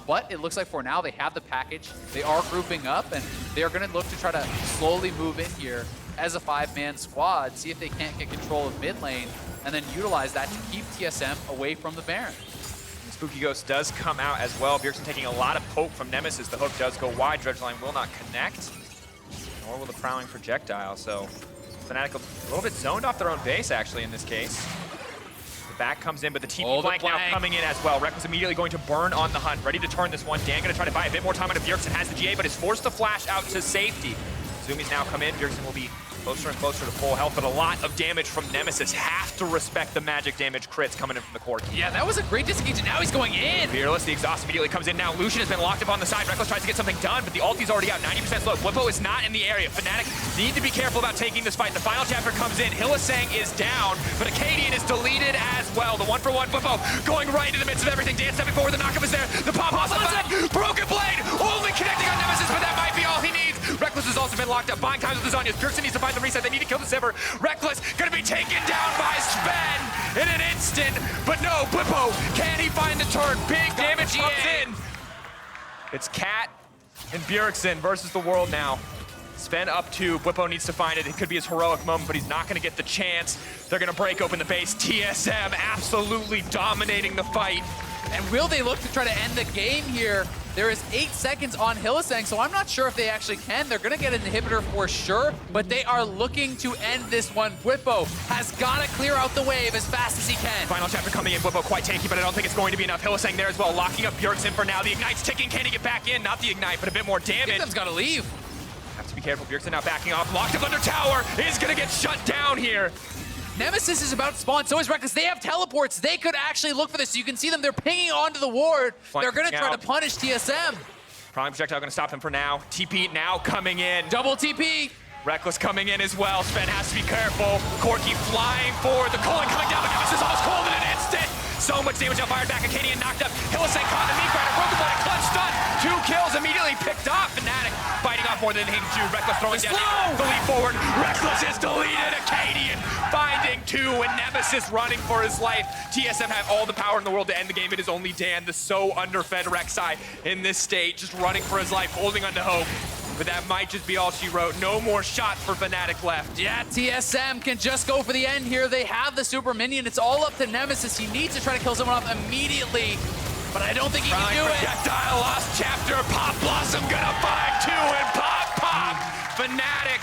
But it looks like for now they have the package. They are grouping up, and they are going to look to try to slowly move in here as a 5-man squad, see if they can't get control of mid lane, and then utilize that to keep TSM away from the Baron. And Spooky Ghost does come out as well. Bjergsen taking a lot of poke from Nemesis. The hook does go wide. Dredgeline will not connect, nor will the prowling projectile. So Fnatic a little bit zoned off their own base, actually, in this case. The back comes in, but the TP flank now coming in as well. Rekkles immediately going to burn on the hunt, ready to turn this one. Dan going to try to buy a bit more time out of Bjergsen. Has the GA, but is forced to flash out to safety. Zoomies now come in. Bjergsen will be closer and closer to full health, but a lot of damage from Nemesis. Have to respect the magic damage crits coming in from the Corki. Yeah, that was a great disengage, and now he's going in. Fearless, the exhaust immediately comes in now. Lucian has been locked up on the side. Rekkles tries to get something done, but the ulti's already out, 90% slow. Bwipo is not in the area. Fnatic need to be careful about taking this fight. The final chapter comes in. Hylissang is down, but Akaadian is deleted as well. The 1-for-1 Bwipo going right into the midst of everything. Dan stepping forward, the knockup is there. The pop-off's the back. Broken blade, only connecting on Nemesis, but that might be all he needs. Rekkles has also been locked up. Buying time with the Zhonya's. Bjergsen needs to find the reset. They need to kill the Sivir. Rekkles gonna be taken down by Zven in an instant, but no, Bwipo, can he find the turn? Big damage comes in. It's Cat and Bjergsen versus the world now. Zven up 2, Bwipo needs to find it. It could be his heroic moment, but he's not gonna get the chance. They're gonna break open the base. TSM absolutely dominating the fight. And will they look to try to end the game here? There is 8 seconds on Hylissang, so I'm not sure if they actually can. They're gonna get an inhibitor for sure, but they are looking to end this one. Bwipo has gotta clear out the wave as fast as he can. Final chapter coming in, Bwipo quite tanky, but I don't think it's going to be enough. Hylissang there as well, locking up Bjergsen for now. The Ignite's ticking, can he get back in? Not the Ignite, but a bit more damage. TSM's gotta leave. Have to be careful, Bjergsen now backing off. Locked up under tower, is gonna get shut down here. Nemesis is about to spawn, so is Rekkles. They have teleports. They could actually look for this. So you can see them. They're pinging onto the ward. They're going to try to punish TSM. Prime projectile going to stop them for now. TP now coming in. Double TP. Rekkles coming in as well. Zven has to be careful. Corki flying forward. The Culling coming down, but Nemesis almost cold in an instant. So much damage out, fired back. Akaadian knocked up. Hylissang caught the Neeko, broken blood, clutch stun. 2 kills immediately picked off. Fnatic fighting off more than they do. Rekkles throwing down the lead forward. Rekkles is deleted. Akaadian finding 2 and Nemesis running for his life. TSM have all the power in the world to end the game. It is only Dan, the so underfed Rek'Sai in this state, just running for his life, holding on to hope. But that might just be all she wrote. No more shots for Fnatic left. Yeah, TSM can just go for the end here. They have the super minion. It's all up to Nemesis. He needs to try to kill someone off immediately, but I don't think he can do it. Projectile, lost chapter. Pop Blossom gonna find 2 and pop. Fnatic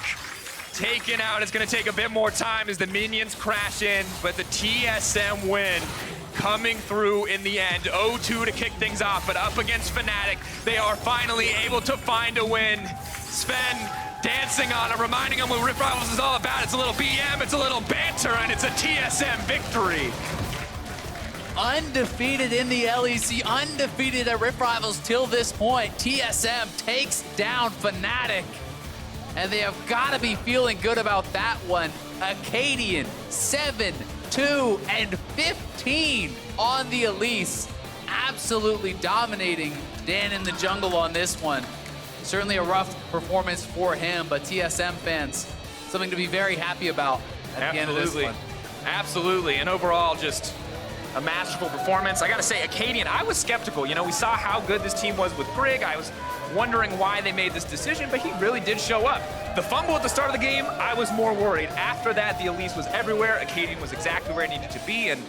taken out. It's gonna take a bit more time as the minions crash in, but the TSM win coming through in the end. 0-2 to kick things off, but up against Fnatic, they are finally able to find a win. Zven dancing on it, reminding them what Rift Rivals is all about. It's a little BM, it's a little banter, and it's a TSM victory. Undefeated in the LEC, undefeated at Rift Rivals till this point. TSM takes down Fnatic, and they have got to be feeling good about that one. Akaadian, 7, 2, and 15 on the Elise. Absolutely dominating Dan in the jungle on this one. Certainly a rough performance for him, but TSM fans, something to be very happy about at the end of this one. Absolutely, and overall just a masterful performance. I gotta say, Akaadian, I was skeptical. You know, we saw how good this team was with Grig. I was wondering why they made this decision, but he really did show up. The fumble at the start of the game, I was more worried. After that, the Elise was everywhere. Akaadian was exactly where it needed to be, and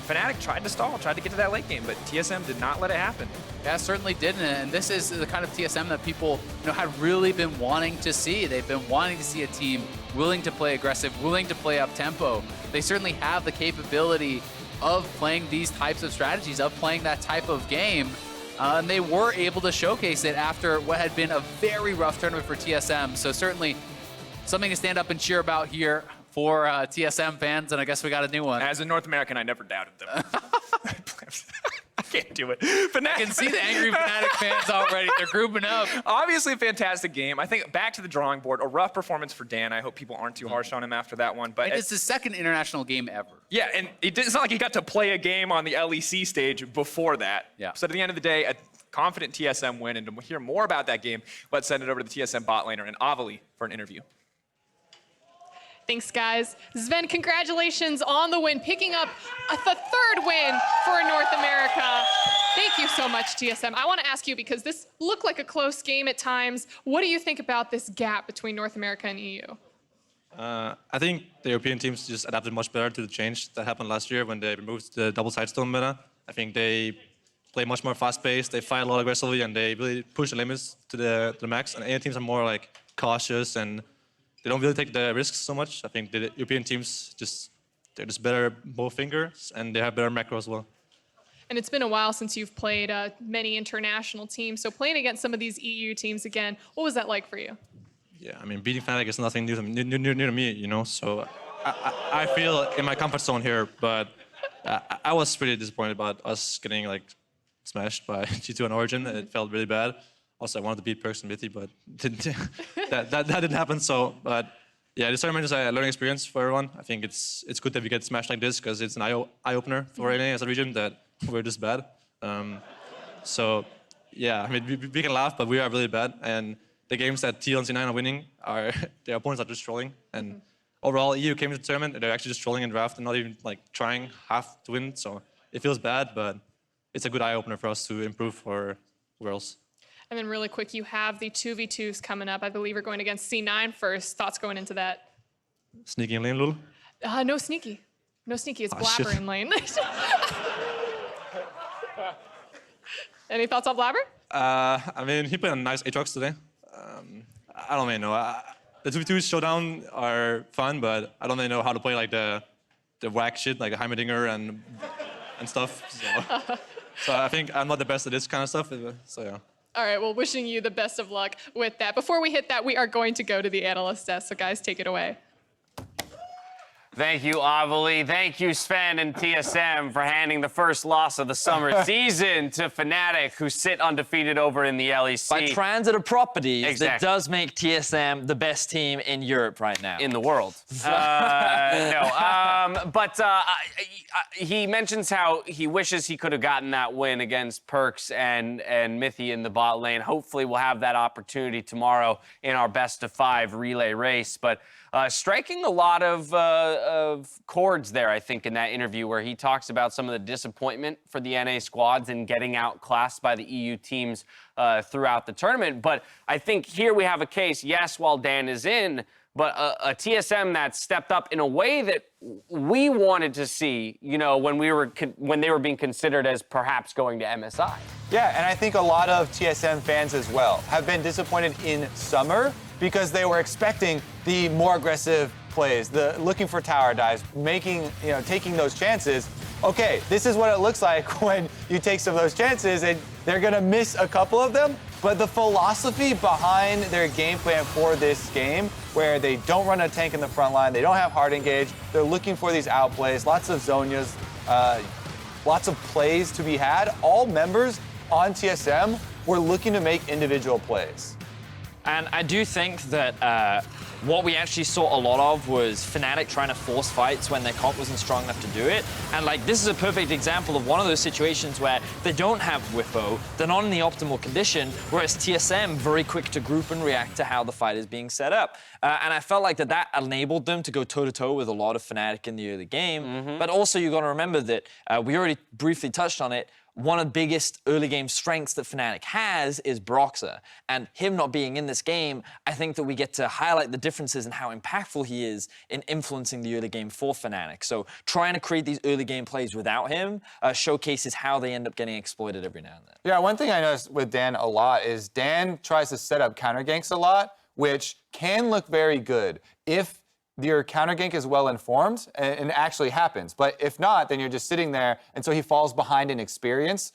Fnatic tried to stall, tried to get to that late game, but TSM did not let it happen. Yeah, certainly didn't, and this is the kind of TSM that people had really been wanting to see. They've been wanting to see a team willing to play aggressive, willing to play up-tempo. They certainly have the capability of playing these types of strategies, of playing that type of game. And they were able to showcase it after what had been a very rough tournament for TSM. So certainly something to stand up and cheer about here for TSM fans, and I guess we got a new one. As a North American, I never doubted them. I can't do it. I can see the angry Fnatic fans already. They're grouping up. Obviously a fantastic game. I think back to the drawing board, a rough performance for Dan. I hope people aren't too harsh on him after that one. But it's the second international game ever. Yeah, and it's not like he got to play a game on the LEC stage before that. Yeah. So at the end of the day, a confident TSM win. And to hear more about that game, let's send it over to the TSM bot laner and Avali for an interview. Thanks, guys. Zven, congratulations on the win, picking up the 3rd win for North America. Thank you so much, TSM. I want to ask you, because this looked like a close game at times, what do you think about this gap between North America and EU? I think the European teams just adapted much better to the change that happened last year when they removed the double sidestone meta. I think they play much more fast-paced, they fight a lot aggressively, and they really push the limits to the max. And Asian teams are more like cautious, and they don't really take the risks so much. I think the European teams they're just better both fingers, and they have better macro as well. And it's been a while since you've played many international teams. So playing against some of these EU teams again, what was that like for you? Yeah, I mean, beating Fnatic is nothing new to me, you know. So I feel in my comfort zone here, but I was pretty disappointed about us getting like smashed by G2 on Origin. It felt really bad. Also, I wanted to beat Perks and Mitty, but that didn't happen. So, but yeah, this tournament is a learning experience for everyone. I think it's good that we get smashed like this because it's an eye-opener for NA as a region that we're this bad. So, yeah, I mean, we can laugh, but we are really bad. And the games that TL and C9 are winning, their opponents are just trolling. And overall, EU came to the tournament, and they're actually just trolling in draft and not even like trying half to win. So it feels bad, but it's a good eye-opener for us to improve for Worlds. And then really quick, you have the 2v2s coming up. I believe you're going against C9 first. Thoughts going into that? Sneaky in lane, Lul? No sneaky. No sneaky. It's Blabber shit. in lane. Any thoughts on Blabber? I mean, he played a nice Aatrox today. I don't really know. The 2v2 showdown are fun, but I don't really know how to play like the whack shit, like a Heimerdinger and stuff. So I think I'm not the best at this kind of stuff. So yeah. All right, well, wishing you the best of luck with that. Before we hit that, we are going to go to the analyst desk. So guys, take it away. Thank you, Avali. Thank you, Zven and TSM, for handing the first loss of the summer season to Fnatic, who sit undefeated over in the LEC. By transitive properties, that Exactly. does make TSM the best team in Europe right now. In the world. He mentions how he wishes he could have gotten that win against Perks and Mythy in the bot lane. Hopefully we'll have that opportunity tomorrow in our best of 5 relay race. But striking a lot of chords there, I think, in that interview where he talks about some of the disappointment for the NA squads in getting outclassed by the EU teams throughout the tournament. But I think here we have a case, yes, while Dan is in, but a TSM that stepped up in a way that we wanted to see, you know, when they were being considered as perhaps going to MSI. Yeah, and I think a lot of TSM fans as well have been disappointed in summer because they were expecting the more aggressive plays, the looking for tower dives, taking those chances. Okay, this is what it looks like when you take some of those chances, and they're gonna miss a couple of them. But the philosophy behind their game plan for this game, where they don't run a tank in the front line, they don't have hard engage, they're looking for these outplays, lots of Zonias, lots of plays to be had. All members on TSM were looking to make individual plays. And I do think that what we actually saw a lot of was Fnatic trying to force fights when their comp wasn't strong enough to do it. And like, this is a perfect example of one of those situations where they don't have Bwipo, they're not in the optimal condition, whereas TSM very quick to group and react to how the fight is being set up. And I felt like that enabled them to go toe-to-toe with a lot of Fnatic in the early game. But also you gotta remember that, we already briefly touched on it, one of the biggest early game strengths that Fnatic has is Broxah. And him not being in this game, I think that we get to highlight the differences in how impactful he is in influencing the early game for Fnatic. So trying to create these early game plays without him showcases how they end up getting exploited every now and then. Yeah, one thing I noticed with Dan a lot is Dan tries to set up counter ganks a lot, which can look very good if your counter gank is well informed and actually happens. But if not, then you're just sitting there, and so he falls behind in experience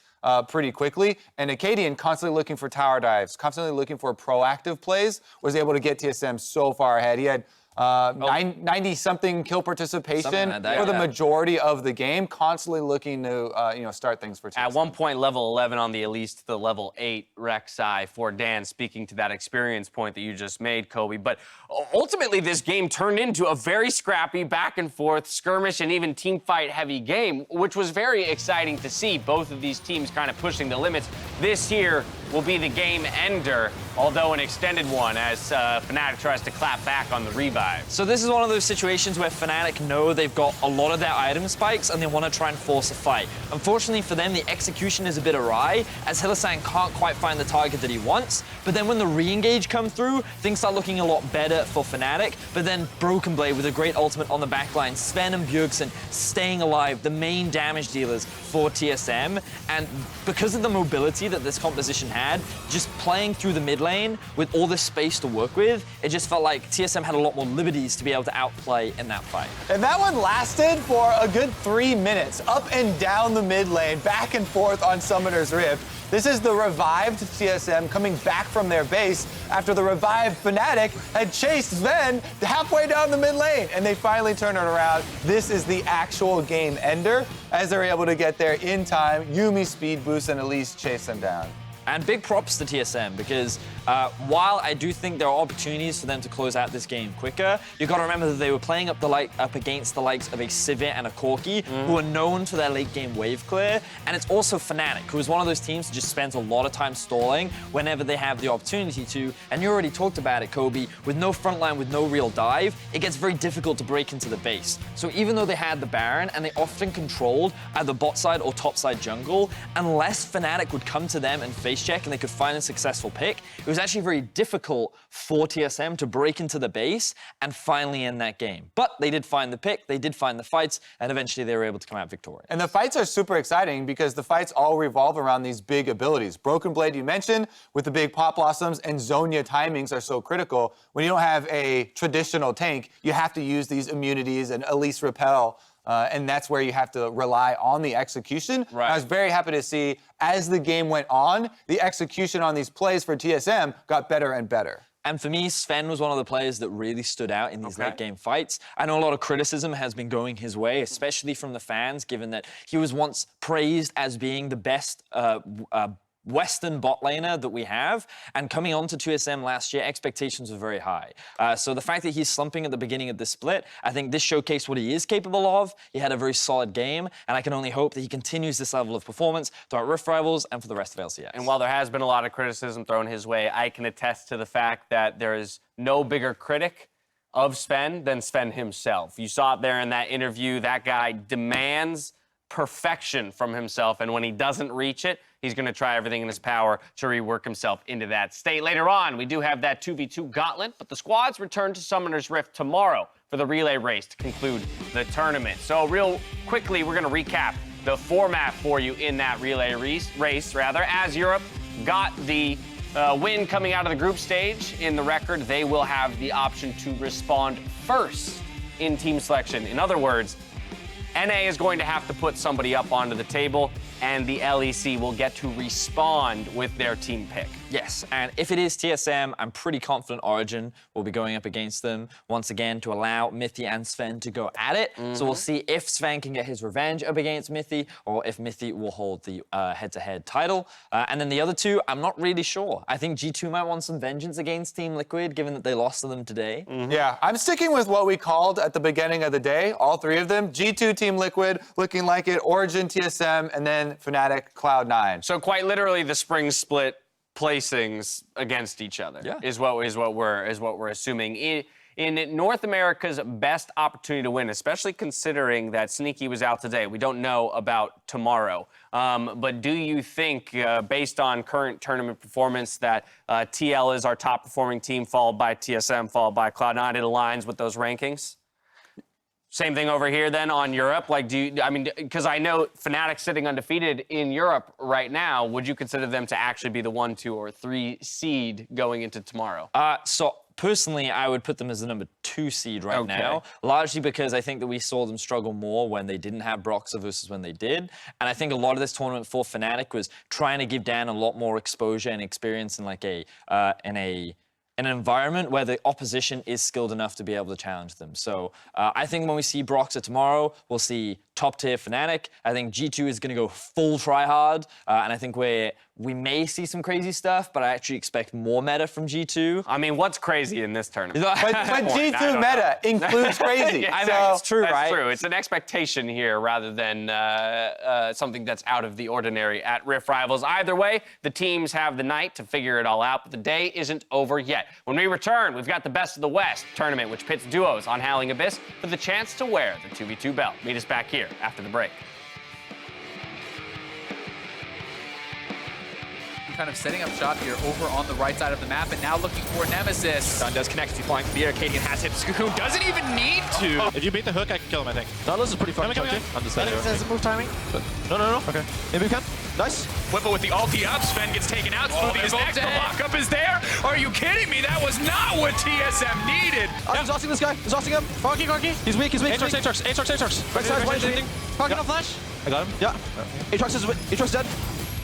pretty quickly. And Akaadian, constantly looking for tower dives, constantly looking for proactive plays, was able to get TSM so far ahead. He had 90-something kill participation like that, for the yeah. majority of the game, constantly looking to start things for TSM. At one point, level 11 on the Elise to the level 8 Rek'Sai for Dan, speaking to that experience point that you just made, Kobe. But ultimately, this game turned into a very scrappy, back and forth, skirmish, and even team fight heavy game, which was very exciting to see, both of these teams kind of pushing the limits. This here will be the game ender, although an extended one, as Fnatic tries to clap back on the revive. So this is one of those situations where Fnatic know they've got a lot of their item spikes and they want to try and force a fight. Unfortunately for them, the execution is a bit awry, as Hylissang can't quite find the target that he wants. But then when the re-engage come through, things start looking a lot better for Fnatic. But then Broken Blade with a great ultimate on the backline, Zven and Bjergsen staying alive, the main damage dealers for TSM. And because of the mobility that this composition had, just playing through the mid lane with all this space to work with, it just felt like TSM had a lot more liberties to be able to outplay in that fight. And that one lasted for a good 3 minutes, up and down the mid lane, back and forth on Summoner's Rift. This is the revived TSM coming back from their base after the revived Fnatic had chased Zven halfway down the mid lane, and they finally turn it around. This is the actual game ender, as they're able to get there in time. Yuumi speed boost and Elise chase them down. And big props to TSM, because while I do think there are opportunities for them to close out this game quicker, you got to remember that they were playing up against the likes of a Sivir and a Corki, who are known for their late game wave clear. And it's also Fnatic, who is one of those teams that just spends a lot of time stalling whenever they have the opportunity to. And you already talked about it, Kobe. With no frontline, with no real dive, it gets very difficult to break into the base. So even though they had the Baron, and they often controlled either bot side or top side jungle, unless Fnatic would come to them and face check and they could find a successful pick, it was actually very difficult for TSM to break into the base and finally end that game. But they did find the pick, they did find the fights, and eventually they were able to come out victorious. And the fights are super exciting because the fights all revolve around these big abilities. Broken Blade, you mentioned, with the big pop blossoms, and Zhonya timings are so critical. When you don't have a traditional tank, you have to use these immunities and Elise repel. And that's where you have to rely on the execution. Right. I was very happy to see, as the game went on, the execution on these plays for TSM got better and better. And for me, Zven was one of the players that really stood out in these late game fights. I know a lot of criticism has been going his way, especially from the fans, given that he was once praised as being the best Western bot laner that we have, and coming on to TSM last year, expectations were very high. So the fact that he's slumping at the beginning of this split, I think this showcased what he is capable of. He had a very solid game, and I can only hope that he continues this level of performance throughout Rift Rivals and for the rest of LCS. And while there has been a lot of criticism thrown his way, I can attest to the fact that there is no bigger critic of Zven than Zven himself. You saw it there in that interview. That guy demands perfection from himself, and when he doesn't reach it, he's going to try everything in his power to rework himself into that state. Later on, we do have that 2v2 gauntlet, but the squads return to Summoner's Rift tomorrow for the relay race to conclude the tournament. So real quickly, we're going to recap the format for you in that relay race, as Europe got the win coming out of the group stage in the record. They will have the option to respond first in team selection. In other words, NA is going to have to put somebody up onto the table, and the LEC will get to respond with their team pick. Yes, and if it is TSM, I'm pretty confident Origin will be going up against them once again to allow Mithy and Zven to go at it. So we'll see if Zven can get his revenge up against Mithy, or if Mithy will hold the head-to-head title. And then the other two, I'm not really sure. I think G2 might want some vengeance against Team Liquid, given that they lost to them today. Yeah, I'm sticking with what we called at the beginning of the day, all three of them. G2 Team Liquid, looking like it, Origin, TSM, and then Fnatic, Cloud9. So quite literally, the spring split placings against each other is what we're assuming. In North America's best opportunity to win, especially considering that Sneaky was out today. We don't know about tomorrow. But do you think, based on current tournament performance, that TL is our top performing team, followed by TSM, followed by Cloud9? It aligns with those rankings? Same thing over here then on Europe. Like, because I know Fnatic sitting undefeated in Europe right now. Would you consider them to actually be the 1, 2, or 3 seed going into tomorrow? So personally, I would put them as the number 2 seed right now, largely because I think that we saw them struggle more when they didn't have Broxah versus when they did. And I think a lot of this tournament for Fnatic was trying to give Dan a lot more exposure and experience in like an environment where the opposition is skilled enough to be able to challenge them. So I think when we see Broxah tomorrow, we'll see top-tier Fnatic. I think G2 is going to go full try-hard, and I think we may see some crazy stuff, but I actually expect more meta from G2. I mean, what's crazy in this tournament? But G2 meta includes crazy. I think it's true, that's right? True. It's an expectation here rather than something that's out of the ordinary at Rift Rivals. Either way, the teams have the night to figure it all out, but the day isn't over yet. When we return, we've got the Best of the West tournament, which pits duos on Howling Abyss for the chance to wear the 2v2 belt. Meet us back here after the break. Kind of setting up shop here over on the right side of the map, and now looking for Nemesis. Sun does connect. He's flying through the Akaadian, has hit Cocoon, doesn't even need to. If you beat the hook, I can kill him, I think. Nautilus is pretty fucking chunky. I'm just saying. Has move timing. But no. Okay. Maybe we can. Nice. Bwipo with the ulti up. Sven gets taken out. Smoothie is next. The lockup is there. Are you kidding me? That was not what TSM needed. I'm exhausting this guy. Exhausting him. Corki. He's weak. Aatrox. Right side, Corki no flash. I got him. Yeah. Aatrox dead.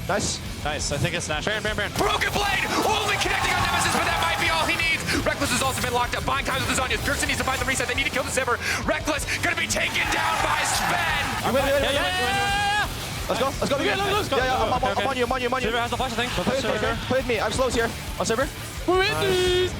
Nice. Nice. I think it's Nash. Baron. Broken blade. Only connecting on Nemesis, but that might be all he needs. Rekkles has also been locked up. Buying time with the Zonyas. Bjergsen needs to find the reset. They need to kill the Sivir. Rekkles gonna be taken down by Zven. Let's go. Yeah, I'm on you. Sivir has the flash, I think. Play with me. I'm slow here. On Sivir. We're in this.